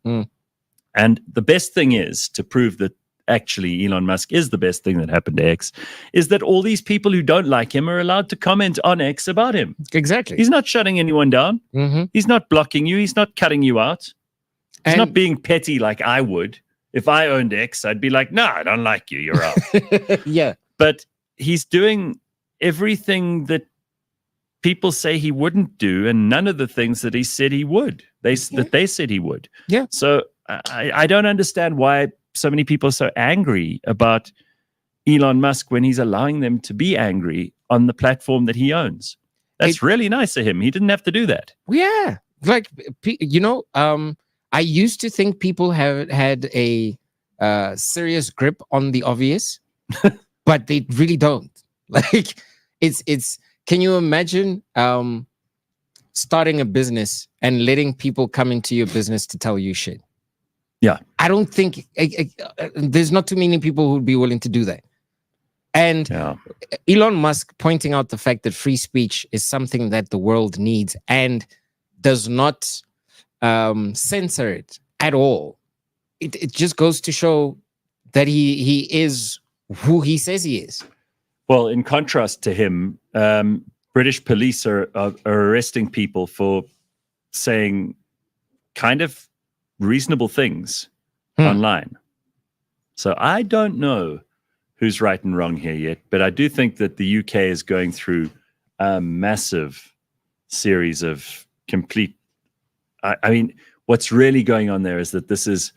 And the best thing is, to prove that actually Elon Musk is the best thing that happened to X, is that all these people who don't like him are allowed to comment on X about him. Exactly. He's not shutting anyone down. He's not blocking you. He's not cutting you out. He's not being petty like I would. If I owned X, I'd be like, no, I don't like you. You're out. Yeah. But he's doing everything that people say he wouldn't do, and none of the things that he said he would. That they said he would. Yeah. So I don't understand why so many people are so angry about Elon Musk when he's allowing them to be angry on the platform that he owns. That's really nice of him. He didn't have to do that. Yeah. Like, I used to think people had a serious grip on the obvious. But they really don't. Like, it's. Can you imagine starting a business and letting people come into your business to tell you shit? Yeah, I don't think there's not too many people who'd be willing to do that. And Elon Musk pointing out the fact that free speech is something that the world needs and does not censor it at all. It just goes to show that he is who he says he is. Well, in contrast to him, British police are arresting people for saying kind of reasonable things online. So I don't know who's right and wrong here yet, but I do think that the UK is going through a massive series of complete. I mean, what's really going on there is that this is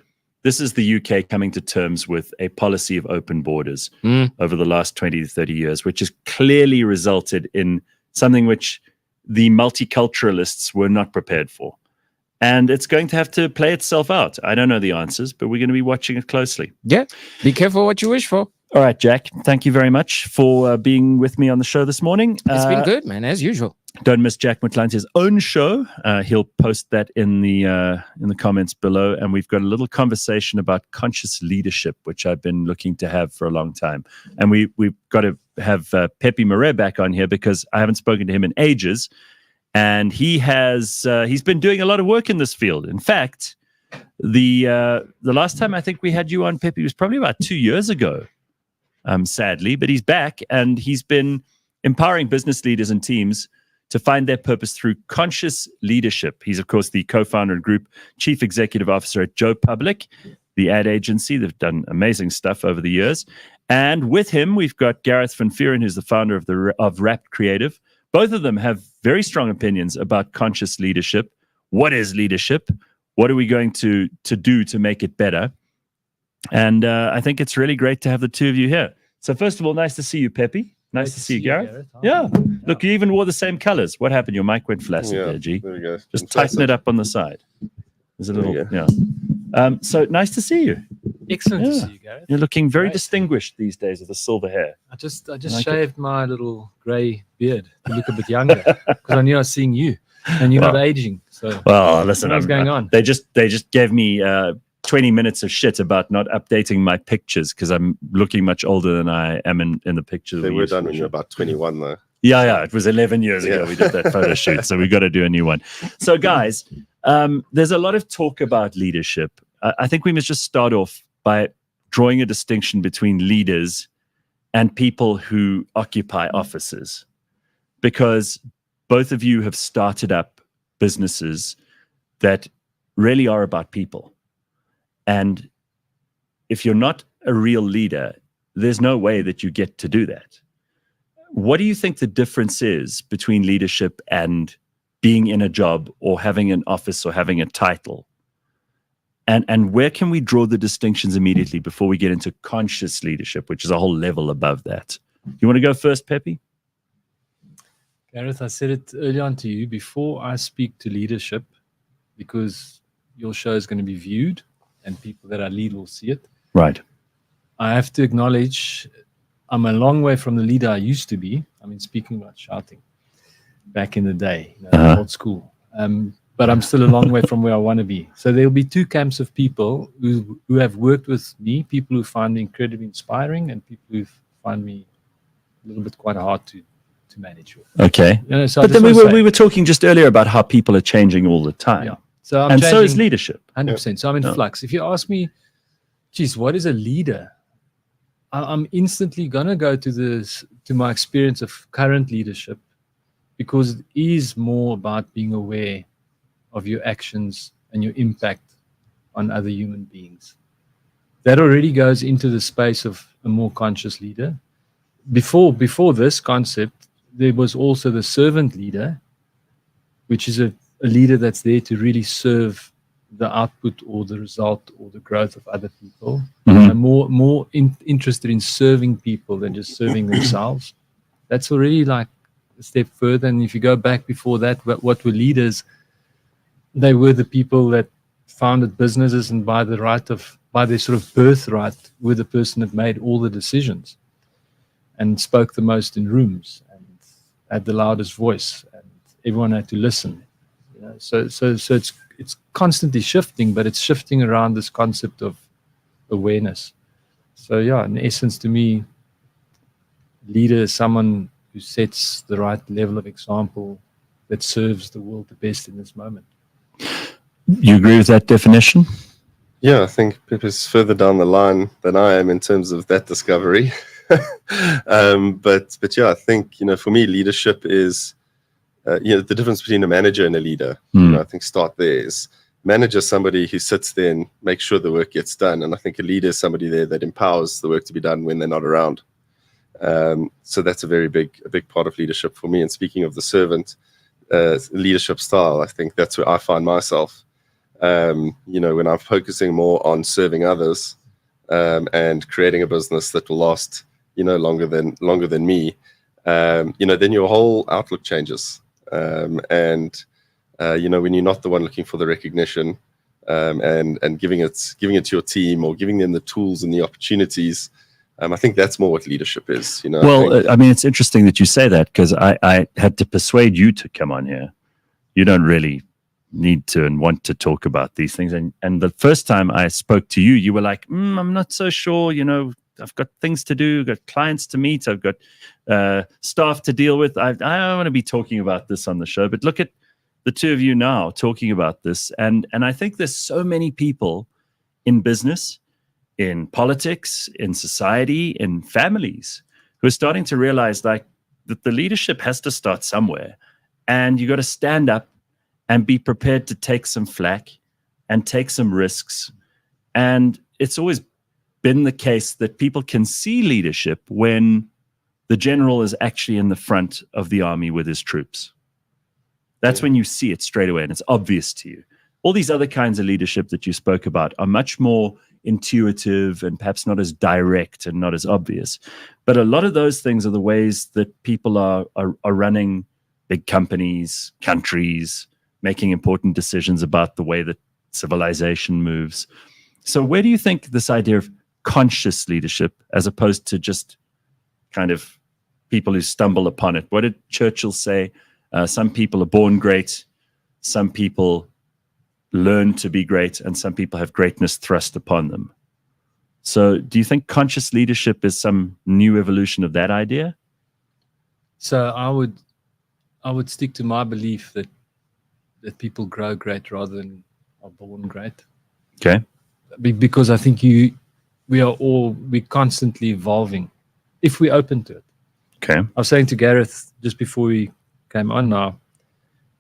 the UK coming to terms with a policy of open borders over the last 20 to 30 years, which has clearly resulted in something which the multiculturalists were not prepared for. And it's going to have to play itself out. I don't know the answers, but we're going to be watching it closely. Yeah. Be careful what you wish for. All right, Jack, thank you very much for being with me on the show this morning. It's been good, man, as usual. Don't miss Jack McClancy's own show. He'll post that in the comments below. And we've got a little conversation about conscious leadership, which I've been looking to have for a long time. And we've got to have Pepe Marais back on here because I haven't spoken to him in ages. And he's been doing a lot of work in this field. In fact, the last time I think we had you on, Pepe, was probably about 2 years ago, sadly. But he's back and he's been empowering business leaders and teams to find their purpose through conscious leadership. He's, of course, the co-founder and group chief executive officer at Joe Public, the ad agency. They've done amazing stuff over the years. And with him, we've got Gareth van Vuuren, who's the founder of Rap Creative. Both of them have very strong opinions about conscious leadership. What is leadership? What are we going to do to make it better? And I think it's really great to have the two of you here. So first of all, nice to see you, Pepe. Nice to see you, Gareth. Yeah. Look, you even wore the same colors. What happened? Your mic went flaccid there, G. There we go. Just tighten it up on the side. There's a little, yeah. So nice to see you. Excellent to see you, Gareth. You're looking very distinguished these days with the silver hair. I just shaved my little grey beard to look a bit younger because I knew I was seeing you and you're not aging. So well, listen, what's going on? They just gave me 20 minutes of shit about not updating my pictures because I'm looking much older than I am in the picture. They were done when you were about 21, though. Yeah. It was 11 years ago we did that photo shoot, so we got to do a new one. So, guys, there's a lot of talk about leadership. I think we must just start off by drawing a distinction between leaders and people who occupy offices, because both of you have started up businesses that really are about people. And if you're not a real leader, there's no way that you get to do that. What do you think the difference is between leadership and being in a job or having an office or having a title? And where can we draw the distinctions immediately before we get into conscious leadership, which is a whole level above that? You want to go first, Pepe? Gareth, I said it early on to you before I speak to leadership, because your show is going to be viewed and people that I lead will see it. Right. I have to acknowledge I'm a long way from the leader I used to be. I mean, speaking about shouting back in the day, old school. But I'm still a long way from where I want to be. So there'll be two camps of people who have worked with me, people who find me incredibly inspiring and people who find me a little bit quite hard to manage with. Okay. So but then we were talking just earlier about how people are changing all the time. Yeah. So so is leadership. 100%. So I'm in flux. If you ask me, geez, what is a leader? I'm instantly going to go to my experience of current leadership, because it is more about being aware of your actions and your impact on other human beings. That already goes into the space of a more conscious leader. Before this concept, there was also the servant leader, which is a leader that's there to really serve the output or the result or the growth of other people. And more interested in serving people than just serving themselves. That's already like a step further. And if you go back before that, what were leaders? They were the people that founded businesses, and by their sort of birthright, were the person that made all the decisions and spoke the most in rooms and had the loudest voice, and everyone had to listen. So it's constantly shifting, but it's shifting around this concept of awareness. So yeah, in essence, to me, leader is someone who sets the right level of example that serves the world the best in this moment. You agree with that definition? Yeah, I think Pepe's further down the line than I am in terms of that discovery. But yeah, I think, for me, leadership is, the difference between a manager and a leader. I think start there is manager is somebody who sits there and makes sure the work gets done. And I think a leader is somebody there that empowers the work to be done when they're not around. So that's a big part of leadership for me. And speaking of the servant leadership style, I think that's where I find myself. When I'm focusing more on serving others and creating a business that will last, longer than me, then your whole outlook changes. When you're not the one looking for the recognition and giving it to your team or giving them the tools and the opportunities, I think that's more what leadership is. Well, I mean, it's interesting that you say that, because I had to persuade you to come on here. You don't really need to and want to talk about these things. And the first time I spoke to you, you were like, I'm not so sure, I've got things to do, I've got clients to meet, I've got staff to deal with. I don't want to be talking about this on the show. But look at the two of you now talking about this. And I think there's so many people in business, in politics, in society, in families, who are starting to realize that the leadership has to start somewhere. And you got to stand up and be prepared to take some flack and take some risks. And it's always been the case that people can see leadership when the general is actually in the front of the army with his troops. That's when you see it straight away and it's obvious to you. All these other kinds of leadership that you spoke about are much more intuitive and perhaps not as direct and not as obvious. But a lot of those things are the ways that people are running big companies, countries, making important decisions about the way that civilization moves. So where do you think this idea of conscious leadership, as opposed to just kind of people who stumble upon it? What did Churchill say? Some people are born great, some people learn to be great, and some people have greatness thrust upon them. So do you think conscious leadership is some new evolution of that idea? So I would stick to my belief that people grow great rather than are born great. Okay. Because I think we're constantly evolving if we're open to it. Okay. I was saying to Gareth just before we came on now,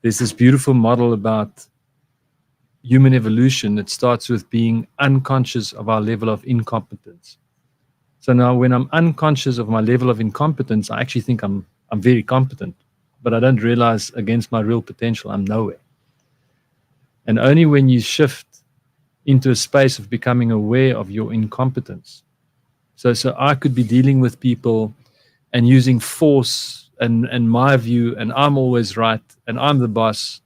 there's this beautiful model about human evolution that starts with being unconscious of our level of incompetence. So now when I'm unconscious of my level of incompetence, I actually think I'm very competent, but I don't realize against my real potential, I'm nowhere. And only when you shift into a space of becoming aware of your incompetence. So I could be dealing with people and using force and my view, and I'm always right, and I'm the boss.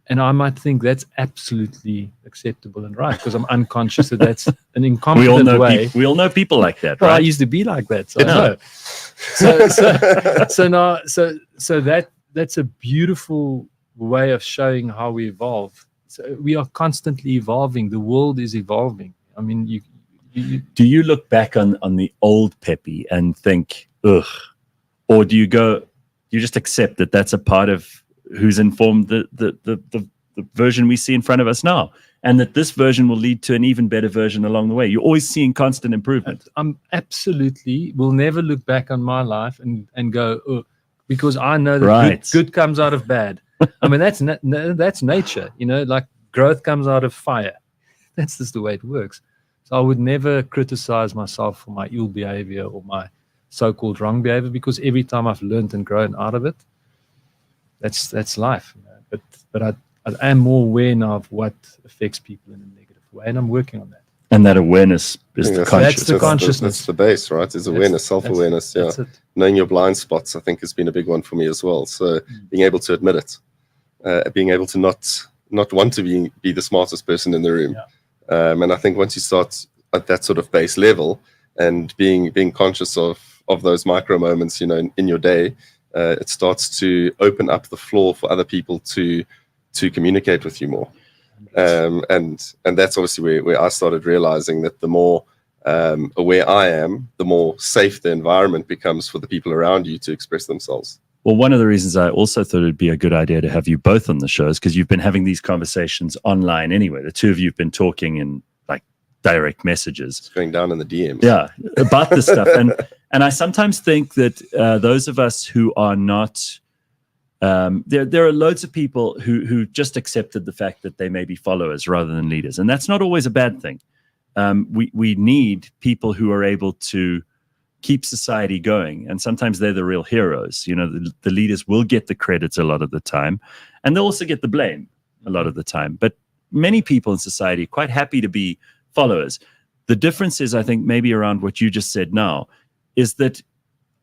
And I might think that's absolutely acceptable and right, because I'm unconscious that that's an incompetent way. We all know people like that, Well, right? I used to be like that, so I know. So that's a beautiful way of showing how we evolve. So we are constantly evolving. The world is evolving. I mean, do you look back on the old Pepe and think, ugh, or do you just accept that that's a part of who's informed the version we see in front of us now, and that this version will lead to an even better version along the way? You're always seeing constant improvement. I'm absolutely will never look back on my life and go, oh, because I know that good comes out of bad. I mean, that's nature, like growth comes out of fire. That's just the way it works. So I would never criticize myself for my ill behavior or my so-called wrong behavior, because every time I've learned and grown out of it, that's life. But I am more aware now of what affects people in a negative way, and I'm working on that. And that awareness is the consciousness. That's the consciousness. That's the base, right? Is awareness, self-awareness. Yeah, knowing your blind spots, I think, has been a big one for me as well. So being able to admit it, being able to not want to be the smartest person in the room, and I think once you start at that sort of base level and being conscious of those micro moments, in your day, it starts to open up the floor for other people to communicate with you more. And that's obviously where I started realizing that the more aware I am, the more safe the environment becomes for the people around you to express themselves. Well, one of the reasons I also thought it'd be a good idea to have you both on the show is because you've been having these conversations online anyway. The two of you have been talking in like direct messages. It's going down in the DMs. Yeah, about this stuff. And I sometimes think that those of us who are not There are loads of people who just accepted the fact that they may be followers rather than leaders, and that's not always a bad thing. We need people who are able to keep society going, and sometimes they're the real heroes. You know, the leaders will get the credits a lot of the time, and they'll also get the blame a lot of the time. But many people in society are quite happy to be followers. The difference is, I think, maybe around what you just said now, is that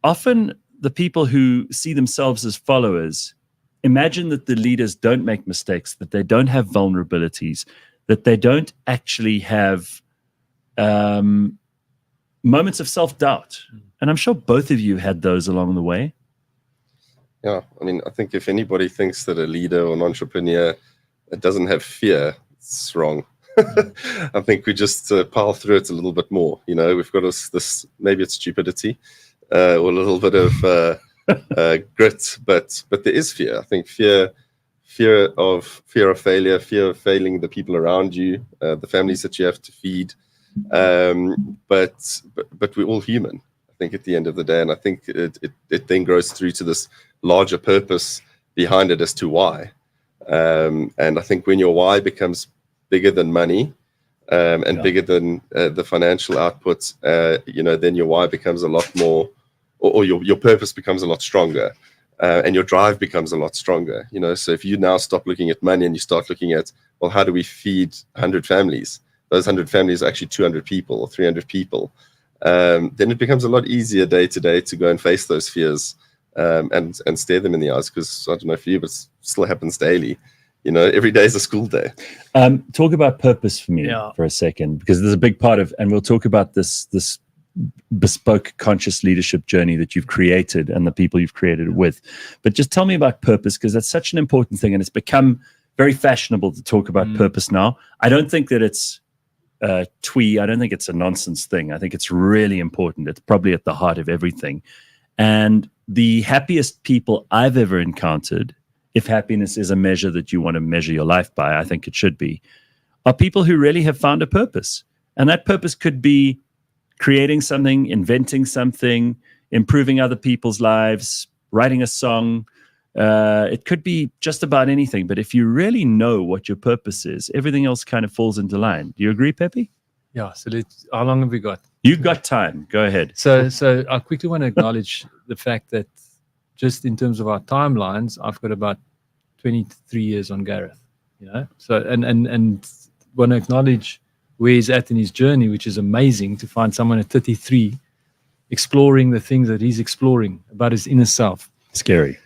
often the people who see themselves as followers imagine that the leaders don't make mistakes, that they don't have vulnerabilities, that they don't actually have moments of self-doubt. And I'm sure both of you had those along the way. Yeah, I mean, I think if anybody thinks that a leader or an entrepreneur doesn't have fear, it's wrong. I think we just pile through it a little bit more. You know, we've got this maybe it's stupidity or a little bit of grit, but there is fear. I think fear of failure, fear of failing the people around you, the families that you have to feed. But we're all human, I think, at the end of the day, and I think it then grows through to this larger purpose behind it as to why. And I think when your why becomes bigger than money and bigger than the financial output, you know, then your why becomes a lot more, or your purpose becomes a lot stronger, and your drive becomes a lot stronger. You know, so if you now stop looking at money and you start looking at, well, how do we feed 100 families? Those 100 families are actually 200 people or 300 people. Then it becomes a lot easier day to day to go and face those fears and stare them in the eyes, because I don't know for you, but it still happens daily. You know, every day is a school day. Talk about purpose for me for a second, because there's a big part of, and we'll talk about this bespoke conscious leadership journey that you've created and the people you've created it with. But just tell me about purpose, because that's such an important thing, and it's become very fashionable to talk about purpose now. I don't think that it's twee. I don't think it's a nonsense thing. I think it's really important. It's probably at the heart of everything. And the happiest people I've ever encountered, if happiness is a measure that you want to measure your life by, I think it should be, are people who really have found a purpose. And that purpose could be creating something, inventing something, improving other people's lives, writing a song. It could be just about anything. But if you really know what your purpose is, everything else kind of falls into line. Do you agree, Pepe? Yeah. So how long have we got? You've got time. Go ahead. So I quickly want to acknowledge the fact that just in terms of our timelines, I've got about 23 years on Gareth, you know. So and want to acknowledge where he's at in his journey, which is amazing to find someone at 33 exploring the things that he's exploring about his inner self. Scary.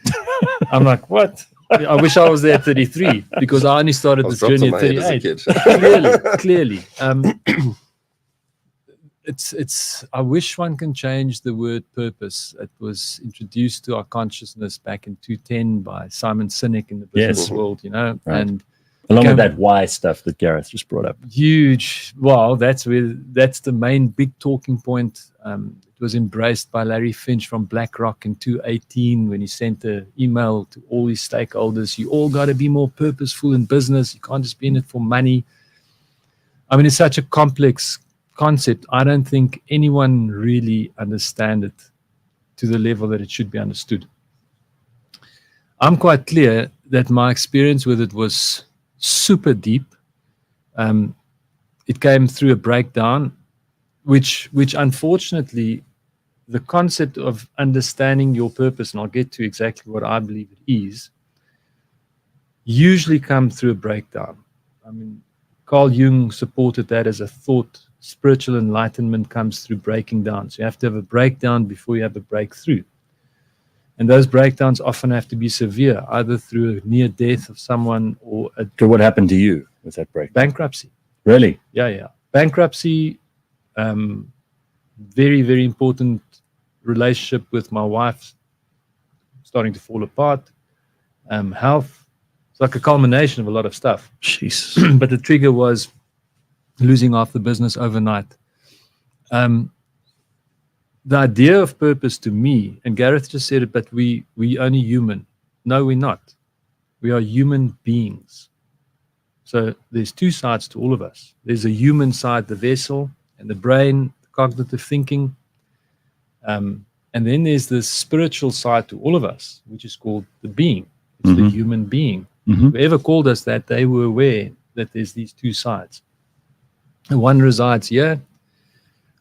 I'm like, what? I wish I was there at 33, because I only started this journey at 38. Clearly. It's. I wish one can change the word purpose. It was introduced to our consciousness back in 2010 by Simon Sinek in the business world, you know, right. And along with that why stuff that Gareth just brought up. Huge. Well, that's the main big talking point. It was embraced by Larry Finch from BlackRock in 2018 when he sent an email to all his stakeholders. You all got to be more purposeful in business. You can't just be in it for money. I mean, it's such a complex concept. I don't think anyone really understands it to the level that it should be understood. I'm quite clear that my experience with it was super deep. It came through a breakdown, which unfortunately, the concept of understanding your purpose, and I'll get to exactly what I believe it is, usually comes through a breakdown. I mean, Carl Jung supported that as a thought. Spiritual enlightenment comes through breaking down. So you have to have a breakdown before you have a breakthrough. And those breakdowns often have to be severe, either through a near death of someone or So what happened to you with that breakdown? Bankruptcy. Really? Yeah. Bankruptcy, very, very important relationship with my wife starting to fall apart. Health. It's like a culmination of a lot of stuff. Jeez. But the trigger was losing half the business overnight. The idea of purpose to me, and Gareth just said it, but we only human. No, we're not. We are human beings. So there's two sides to all of us. There's a human side, the vessel, and the brain, the cognitive thinking. And then there's the spiritual side to all of us, which is called the being. It's the Mhm. human being. Mhm. Whoever called us that, they were aware that there's these two sides. And one resides here,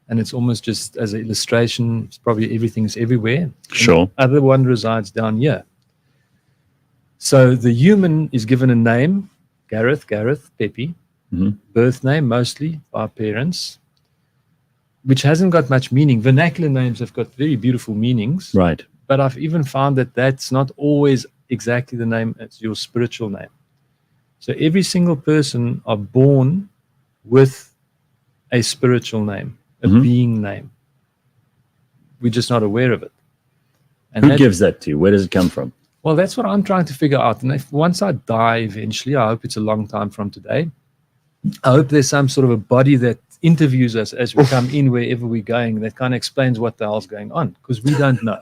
and it's almost just as an illustration, it's probably everything's everywhere. Sure. And the other one resides down here. So the human is given a name, Gareth, Pepe, Mhm. birth name mostly by parents, which hasn't got much meaning. Vernacular names have got very beautiful meanings, Right. but I've even found that that's not always exactly the name as your spiritual name. So every single person are born with a spiritual name, a Mhm. being name. We're just not aware of it. And Who that- gives that to you? Where does it come from? Well, that's what I'm trying to figure out. And if once I die eventually, I hope it's a long time from today, I hope there's some sort of a body that interviews us as we come in wherever we're going that kind of explains what the hell's going on, because we don't know.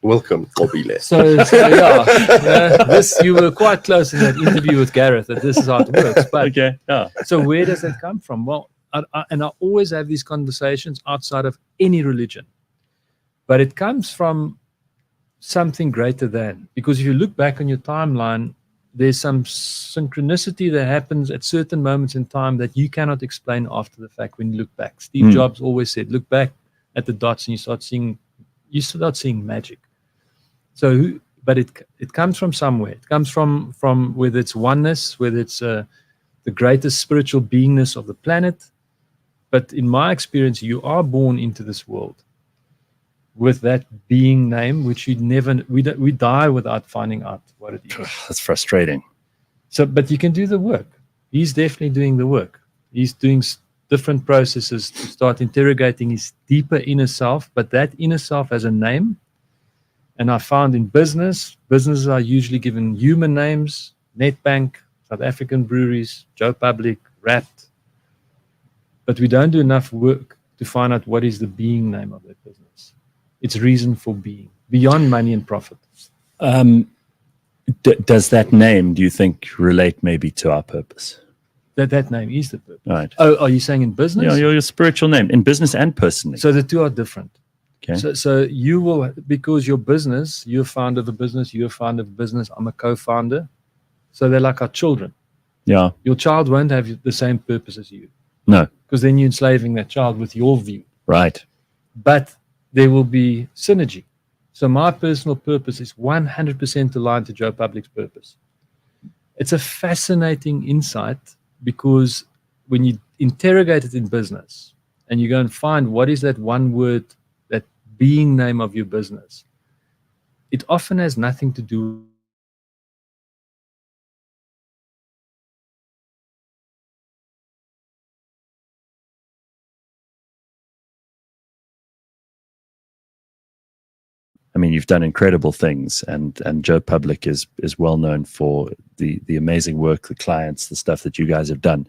Welcome, Obile. So yeah, this, you were quite close in that interview with Gareth that this is how it works. But Okay. Yeah. so where does that come from? Well, I always have these conversations outside of any religion, but it comes from something greater than, because if you look back on your timeline, there's some synchronicity that happens at certain moments in time that you cannot explain after the fact when you look back. Steve Jobs always said, look back at the dots and you start seeing magic. So, but it comes from somewhere. It comes from whether it's oneness, whether it's the greatest spiritual beingness of the planet. But in my experience, you are born into this world with that being name, which we die without finding out what it is. That's frustrating. So, but you can do the work. He's definitely doing the work. He's doing different processes to start interrogating his deeper inner self, but that inner self has a name. And I found in businesses are usually given human names, Nedbank, South African breweries, Joe Public, Wrapped. But we don't do enough work to find out what is the being name of that business. Its reason for being, beyond money and profit. Does that name, do you think, relate maybe to our purpose? That name is the purpose. Right. Oh, are you saying in business? Yeah, your spiritual name, in business and personally. So the two are different. Okay. So you will, because your business, you're a founder of a business, you're a founder of a business, I'm a co-founder. So they're like our children. Yeah. Your child won't have the same purpose as you. No. Because then you're enslaving that child with your view. Right. But there will be synergy. So my personal purpose is 100% aligned to Joe Public's purpose. It's a fascinating insight because when you interrogate it in business and you go and find what is that one word, that being name of your business, it often has nothing to do. I mean, you've done incredible things, and Joe Public is well known for the amazing work, the clients, the stuff that you guys have done.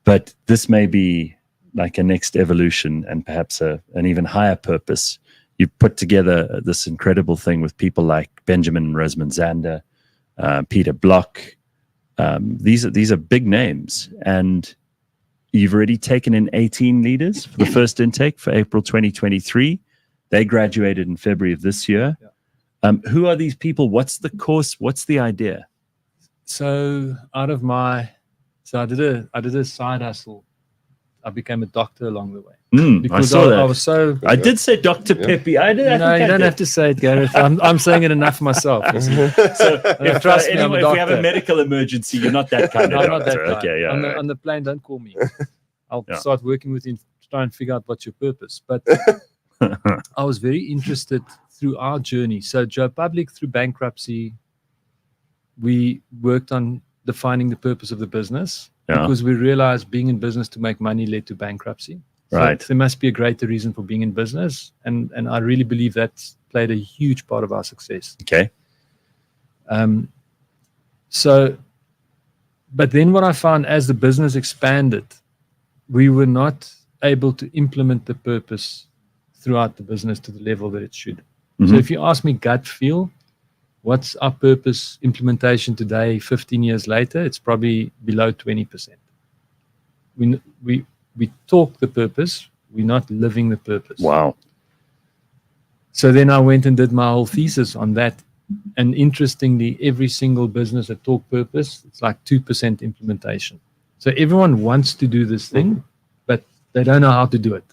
But this may be like a next evolution and perhaps an even higher purpose. You put together this incredible thing with people like Benjamin and Rosamund Zander, Peter Block. These are big names, and you've already taken in 18 leaders for the first intake for April 2023. They graduated in February of this year. Yeah. Who are these people? What's the course? What's the idea? So I did a side hustle. I became a doctor along the way. Because I was so. I did say Dr. Pepe. I did. No, you don't have to say it, Gareth. I'm saying it enough myself. So trust me, anyway, if we have a medical emergency, you're not that kind of I'm doctor. not that guy. Okay, yeah. On the plane, don't call me. I'll start working with you to try and figure out what's your purpose. But I was very interested through our journey. So Joe Public, through bankruptcy, we worked on defining the purpose of the business because we realized being in business to make money led to bankruptcy. So right. there must be a greater reason for being in business. And I really believe that's played a huge part of our success. Okay. But then what I found as the business expanded, we were not able to implement the purpose throughout the business to the level that it should. So if you ask me gut feel, what's our purpose implementation today, 15 years later, it's probably below 20%. We talk the purpose, we're not living the purpose. Wow. So then I went and did my whole thesis on that And interestingly, every single business that talk purpose, it's like 2% implementation. So everyone wants to do this thing, but they don't know how to do it.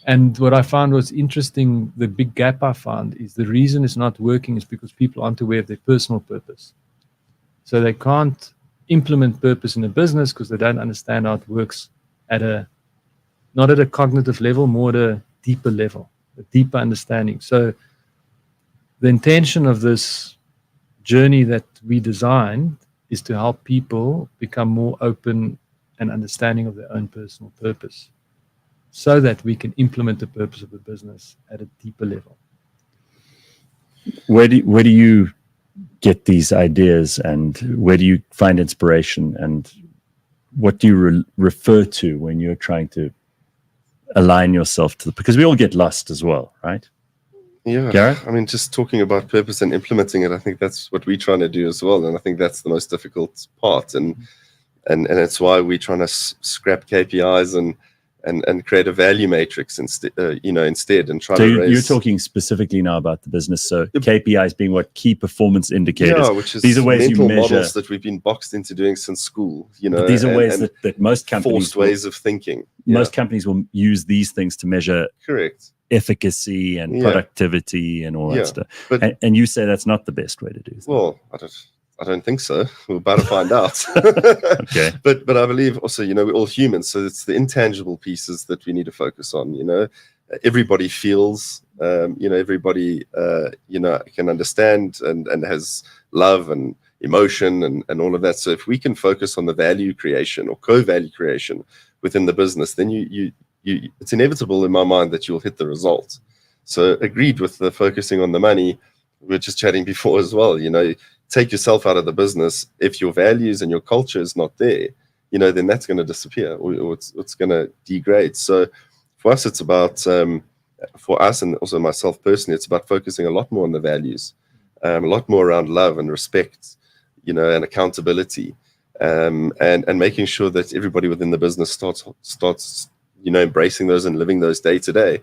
And what I found was interesting, the big gap I found is the reason it's not working is because people aren't aware of their personal purpose. So they can't implement purpose in a business because they don't understand how it works not at a cognitive level, more at a deeper level, a deeper understanding. So the intention of this journey that we designed is to help people become more open and understanding of their own personal purpose, so that we can implement the purpose of the business at a deeper level. Where do you get these ideas, and where do you find inspiration, and what do you refer to when you're trying to align yourself to because we all get lost as well, right? Yeah, Gareth? I mean, just talking about purpose and implementing it, I think that's what we're trying to do as well, and I think that's the most difficult part, and it's why we're trying to scrap KPIs and create a value matrix instead, and try to raise. You're talking specifically now about the business, so KPIs being what key performance indicators. Yeah, which is these are ways mental you measure models that we've been boxed into doing since school. But these are ways that most companies forced ways of thinking. Most companies will use these things to measure efficacy and productivity and all that stuff. But, and you say that's not the best way to do it. Well, I don't think so. We're about to find out. Okay. But I believe also, we're all humans, so it's the intangible pieces that we need to focus on. Everybody feels, everybody, can understand and has love and emotion and all of that. So if we can focus on the value creation or co-value creation within the business, then it's inevitable in my mind that you'll hit the result. So agreed with the focusing on the money. We were just chatting before as well, take yourself out of the business. If your values and your culture is not there, then that's going to disappear or it's going to degrade. So for us, it's about, for us and also myself personally, it's about focusing a lot more on the values, a lot more around love and respect, and accountability, and making sure that everybody within the business starts, embracing those and living those day to day,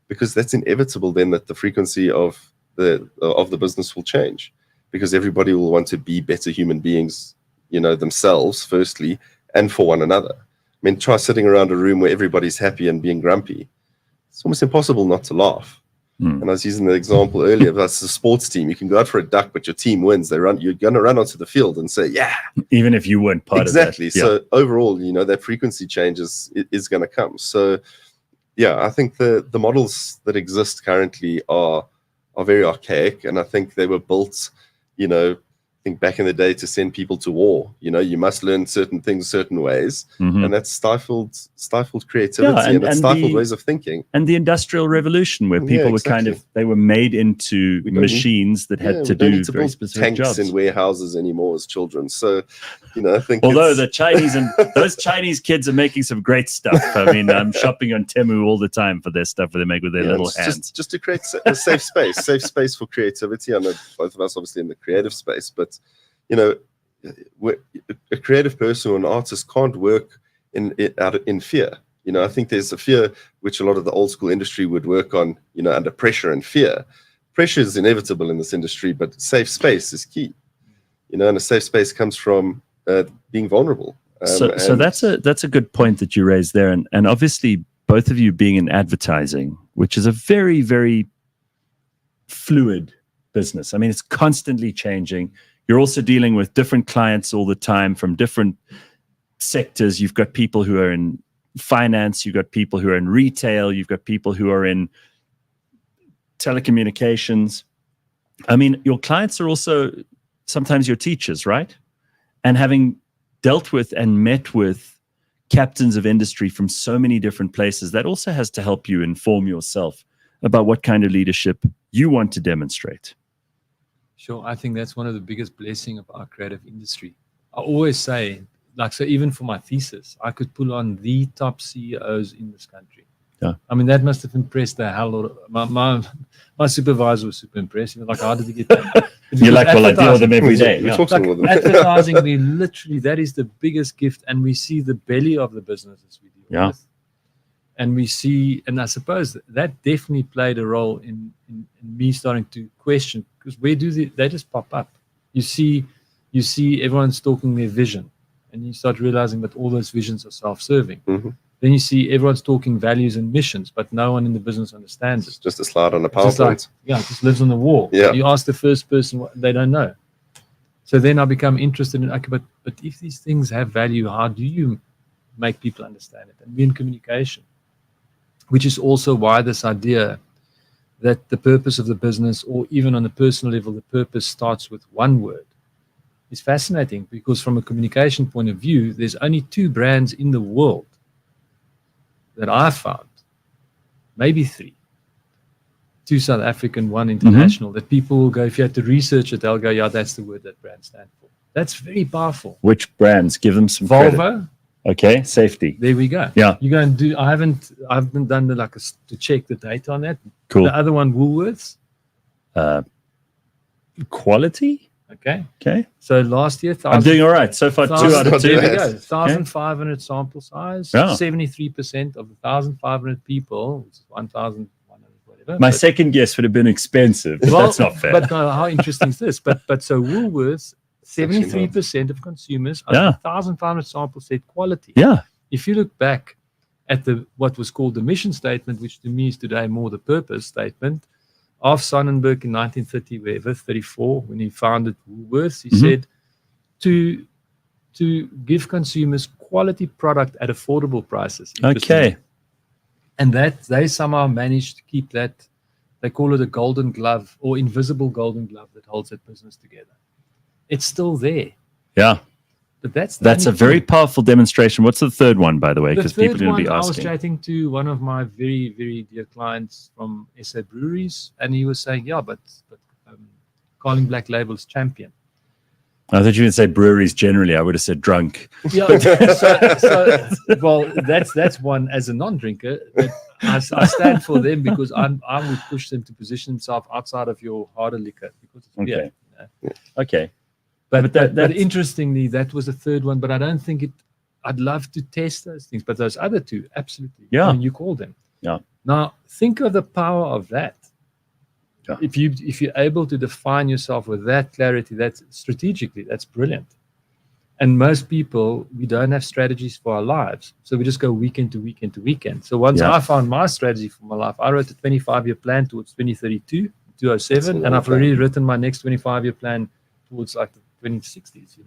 because that's inevitable then that the frequency of the business will change. Because everybody will want to be better human beings, themselves firstly, and for one another. I mean, try sitting around a room where everybody's happy and being grumpy. It's almost impossible not to laugh. And I was using the example earlier, that's a sports team. You can go out for a duck, but your team wins. You're going to run onto the field and say, yeah. Even if you weren't part of that. Exactly. So overall, that frequency change is going to come. So, yeah, I think the models that exist currently are very archaic, and I think they were built I think back in the day to send people to war. You must learn certain things certain ways, and that's stifled creativity and stifled ways of thinking. And the Industrial Revolution, where people were they were made into machines that had to do very specific tanks jobs. in warehouses anymore as children. So, I think although the Chinese and those Chinese kids are making some great stuff. I mean, I'm shopping on Temu all the time for their stuff that they make with their little hands. Just to create a safe space for creativity. I know both of us obviously in the creative space, but a creative person or an artist can't work in fear. I think there's a fear which a lot of the old school industry would work on, under pressure and fear. Pressure is inevitable in this industry, but safe space is key. And a safe space comes from being vulnerable. So that's a good point that you raised there, and obviously both of you being in advertising, which is a very, very fluid business. I mean, it's constantly changing. You're also dealing with different clients all the time from different sectors. You've got people who are in finance, you've got people who are in retail, you've got people who are in telecommunications. I mean, your clients are also sometimes your teachers, right? And having dealt with and met with captains of industry from so many different places, that also has to help you inform yourself about what kind of leadership you want to demonstrate. Sure, I think that's one of the biggest blessings of our creative industry. I always say, so even for my thesis, I could pull on the top CEOs in this country. Yeah. I mean, that must have impressed the hell out of my supervisor was super impressed. He was like, how did he get that? You're like, well, I deal with them every day. We talk to them. Advertising, we literally, that is the biggest gift, and we see the belly of the businesses we deal with. And we see, and I suppose that definitely played a role in me starting to question, Because where do they just pop up? You see everyone's talking their vision, and you start realizing that all those visions are self-serving. Mm-hmm. Then you see everyone's talking values and missions, but no one in the business understands it. It's just a slide on a Just PowerPoint. it just lives on the wall. Yeah. You ask the first person, they don't know. So then I become interested in, okay, but if these things have value, how do you make people understand it? And be in communication, which is also why this idea that the purpose of the business, or even on a personal level, the purpose starts with one word, is fascinating, because from a communication point of view, there's only 2 brands in the world that I found, maybe 3, 2 South African, 1 international, that people will go, if you had to research it, they'll go, yeah, that's the word that brand stands for. That's very powerful. Which brands? Give them some Volvo. credit. Okay, safety. There we go. Yeah. You go and do, I haven't done to check the data on that. Cool. The other one, Woolworths. Quality. Okay. So last year, I'm doing all right. So far, 2 out of 2. There we go. 1,500 sample size. Yeah. 73% of the 1,500 people, which is 1,100 whatever. My second guess would have been expensive. But that's not fair. But how interesting is this? But so Woolworths, 73% of consumers, out of 1,500 samples said quality. Yeah. If you look back at what was called the mission statement, which to me is today more the purpose statement, of Sonnenberg in 1930, wherever, 34, when he founded Woolworths, he said to give consumers quality product at affordable prices. Okay. And that they somehow managed to keep that, they call it a golden glove or invisible golden glove that holds that business together. It's still there. Yeah. But that's a very powerful demonstration. What's the third one, by the way? Because people are going to be I was asking. chatting to one of my very, very dear clients from SA Breweries, and he was saying, yeah, but Carling Black Label's champion. I thought you would say breweries generally. I would have said drunk. Yeah, well, that's one as a non-drinker. I stand for them because I would push them to position themselves outside of your harder liquor because it's beer. Okay. But interestingly, that was the third one. But I don't think it. I'd love to test those things. But those other 2, absolutely. Yeah. I mean, you call them. Yeah. Now think of the power of that. Yeah. If you're able to define yourself with that clarity, that's strategically, that's brilliant. And most people, we don't have strategies for our lives, so we just go weekend to weekend to weekend. So once I found my strategy for my life, I wrote a 25-year plan towards 2032, 207, and I've already written my next 25-year plan towards like the 2060s,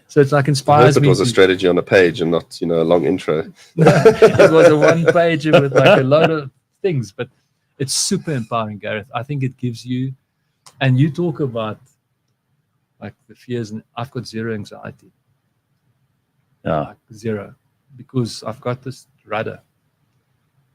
So it's like inspires me. It was a strategy on a page and not, a long intro. It was a 1-pager with like a load of things, but it's super empowering, Gareth. I think it gives you, and you talk about like the fears, and I've got zero anxiety. Yeah. Like zero, because I've got this rudder.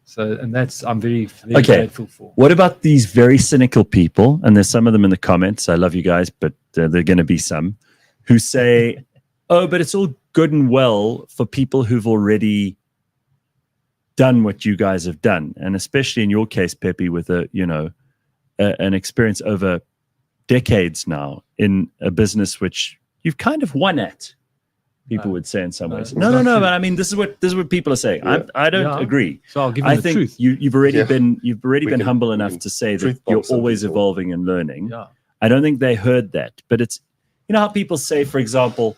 So, and that's, I'm very, very grateful for. What about these very cynical people? And there's some of them in the comments. I love you guys, but there are going to be some who say, oh, but it's all good and well for people who've already done what you guys have done. And especially in your case, Pepe, with an experience over decades now in a business which you've kind of won at. People would say in some ways. No. But I mean, this is what people are saying. Yeah. I don't agree. So I'll give you the truth. You've already been humble enough to say that you're always evolving and learning. Yeah. I don't think they heard that, but it's how people say, for example,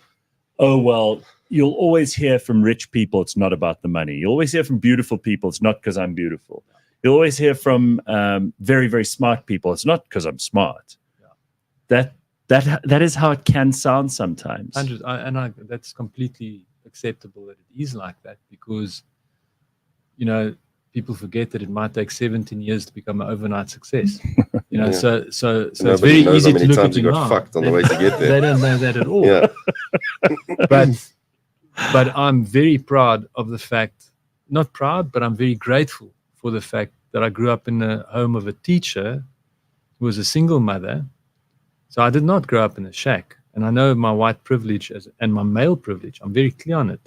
oh well, you'll always hear from rich people. It's not about the money. You'll always hear from beautiful people. It's not because I'm beautiful. You'll always hear from very, very smart people. It's not because I'm smart. Yeah. That is how it can sound sometimes. That's completely acceptable that it is like that, because people forget that it might take 17 years to become an overnight success. So it's very easy to look at you now. Fucked on the way to get there. They don't know that at all. Yeah. But I'm very proud of the fact, not proud, but I'm very grateful for the fact that I grew up in the home of a teacher who was a single mother. So I did not grow up in a shack. And I know my white privilege and my male privilege. I'm very clear on it.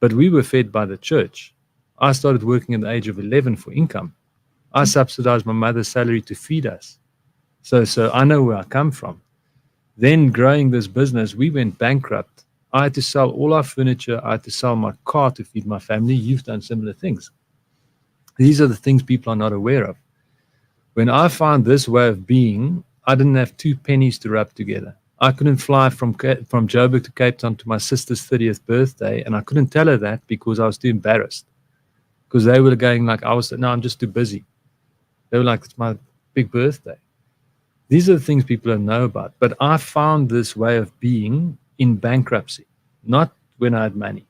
But we were fed by the church. I started working at the age of 11 for income. I subsidized my mother's salary to feed us. So I know where I come from. Then growing this business, we went bankrupt. I had to sell all our furniture. I had to sell my car to feed my family. You've done similar things. These are the things people are not aware of. When I found this way of being, I didn't have 2 pennies to rub together. I couldn't fly from Joburg to Cape Town to my sister's 30th birthday, and I couldn't tell her that because I was too embarrassed. Because they were going like, no, I'm just too busy. They were like, it's my big birthday. These are the things people don't know about. But I found this way of being in bankruptcy, not when I had money.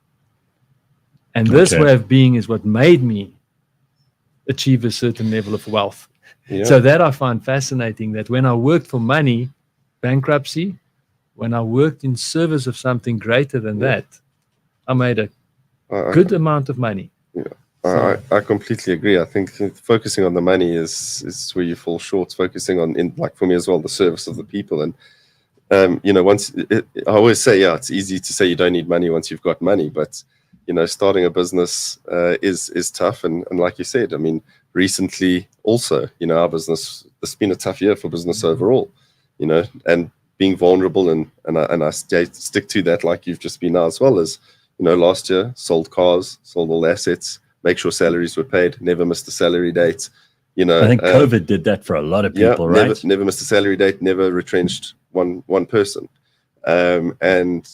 And this way of being is what made me achieve a certain level of wealth. Yeah. So that I find fascinating, that when I worked for money, bankruptcy, when I worked in service of something greater than that, I made a good amount of money. Yeah. I completely agree. I think focusing on the money is where you fall short. Focusing on, like for me as well, the service of the people. And I always say, it's easy to say you don't need money once you've got money, but starting a business is tough. And like you said, I mean, recently also, our business, it's been a tough year for business overall, and being vulnerable and I stick to that, like you've just been now, as well as, last year, sold cars, sold all assets, make sure salaries were paid, never missed a salary date. I think COVID did that for a lot of people, right? Never missed a salary date, never retrenched one person. And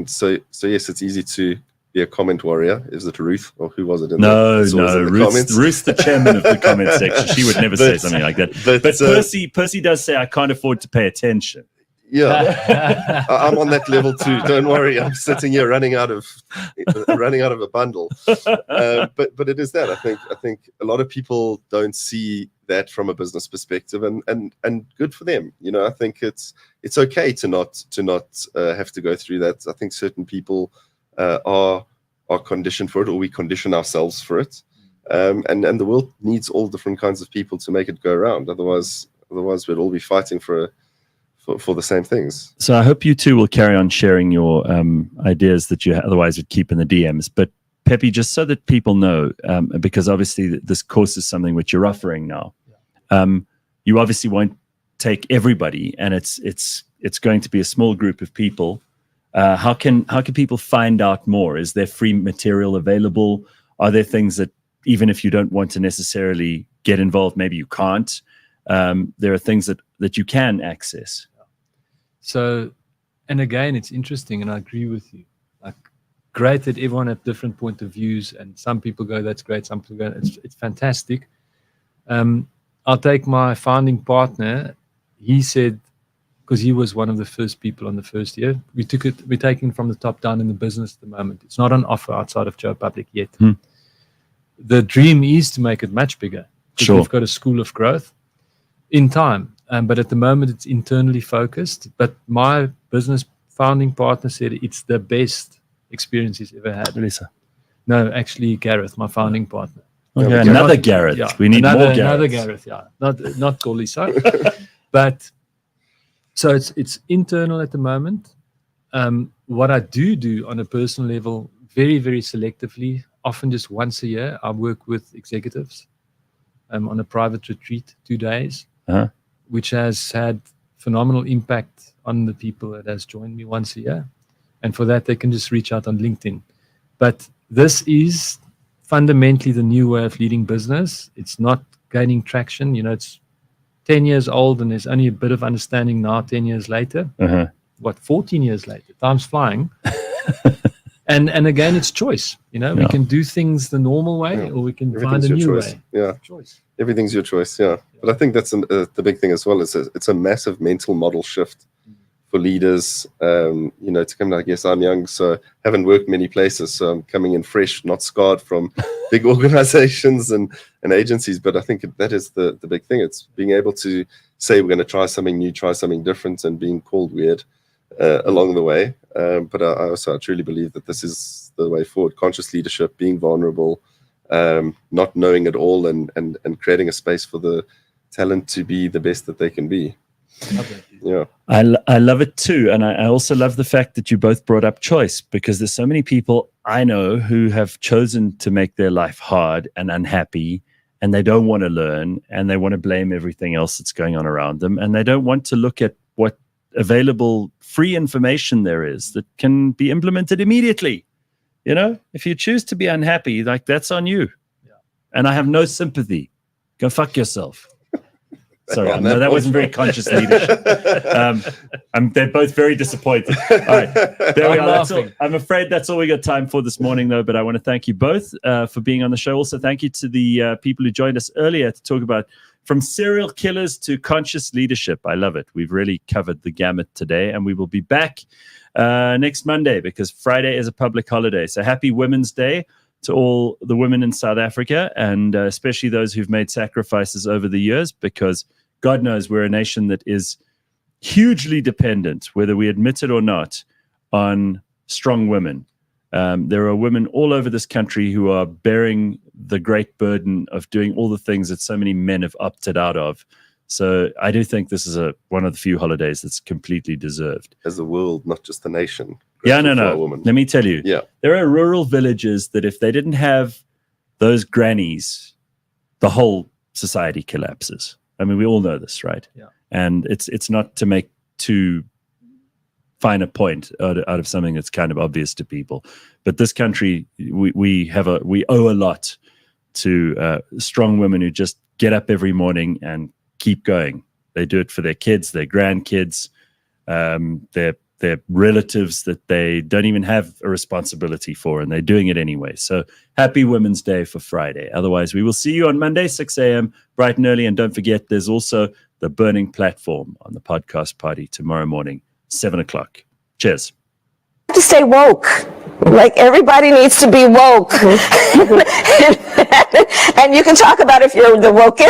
so yes, it's easy to be a comment warrior. Is it Ruth, or who was it? No, Ruth's the chairman of the comment section. She would never say something like that. But Percy does say, I can't afford to pay attention. Yeah, I'm on that level too. Don't worry, I'm sitting here running out of a bundle. But it is that I think a lot of people don't see that from a business perspective, and good for them. I think it's okay to not have to go through that. I think certain people are conditioned for it, or we condition ourselves for it. And the world needs all different kinds of people to make it go around. Otherwise we'd all be fighting for the same things. So I hope you two will carry on sharing your ideas that you otherwise would keep in the DMs. But Pepe, just so that people know, because obviously this course is something which you're offering now. You obviously won't take everybody, and it's going to be a small group of people. How can people find out more? Is there free material available? Are there things that even if you don't want to necessarily get involved, maybe you can't? There are things that you can access. So, and again, it's interesting, and I agree with you. Like, great that everyone has different point of views, and some people go, that's great, some people go, it's fantastic. I'll take my founding partner. He said, because he was one of the first people on the first year, we're taking from the top down in the business at the moment. It's not on offer outside of Joe Public yet. The dream is to make it much bigger. Sure. We've got a school of growth in time. But at the moment, it's internally focused. But my business founding partner said it's the best experience he's ever had. Lisa? No, actually, Gareth, my founding partner. Okay, another Gareth. Yeah, we need more Gareth. Another Gareth, yeah. Not call Lisa. But so it's internal at the moment. What I do on a personal level, very, very selectively, often just once a year, I work with executives on a private retreat, 2 days. Which has had phenomenal impact on the people that has joined me once a year. And for that, they can just reach out on LinkedIn. But this is fundamentally the new way of leading business. It's not gaining traction. It's 10 years old, and there's only a bit of understanding now, 10 years later. 14 years later? Time's flying. And again, it's choice. We can do things the normal way, or we can find a new way. Yeah, choice. Everything's your choice. Yeah, but I think that's the big thing as well. It's a massive mental model shift for leaders. To come. I guess I'm young, so haven't worked many places, so I'm coming in fresh, not scarred from big organizations and agencies. But I think that is the big thing. It's being able to say we're going to try something new, try something different, and being called weird along the way. But I truly believe that this is the way forward. Conscious leadership, being vulnerable, not knowing it all, and creating a space for the talent to be the best that they can be. Yeah, I love it too. And I also love the fact that you both brought up choice, because there's so many people I know who have chosen to make their life hard and unhappy, and they don't want to learn, and they want to blame everything else that's going on around them, and they don't want to look at what available free information there is that can be implemented immediately. If you choose to be unhappy, like, that's on you. And I have no sympathy. Go fuck yourself. Sorry, On no, that point. wasn't very conscious leadership. They're both very disappointed. All right, there we I'm are. That's all. laughing. I'm afraid that's all we got time for this morning, though. But I want to thank you both for being on the show. Also, thank you to the people who joined us earlier to talk about from serial killers to conscious leadership. I love it. We've really covered the gamut today, and we will be back next Monday because Friday is a public holiday. So happy Women's Day to all the women in South Africa, and especially those who've made sacrifices over the years, because God knows we're a nation that is hugely dependent, whether we admit it or not, on strong women. There are women all over this country who are bearing the great burden of doing all the things that so many men have opted out of. So I do think this is one of the few holidays that's completely deserved. As a world, not just a nation. Yeah, Grateful for no. our women. Let me tell you. Yeah. There are rural villages that if they didn't have those grannies, the whole society collapses. I mean, we all know this, right? Yeah. And it's not to make too fine a point out of something that's kind of obvious to people. But this country, we owe a lot to strong women who just get up every morning and keep going. They do it for their kids, their grandkids, their relatives that they don't even have a responsibility for, and they're doing it anyway. So happy Women's Day for Friday. Otherwise, we will see you on Monday, 6 a.m., bright and early. And don't forget, there's also the Burning Platform on the podcast party tomorrow morning, 7 o'clock. Cheers. To stay woke. Like, everybody needs to be woke. And you can talk about if you're the wokest.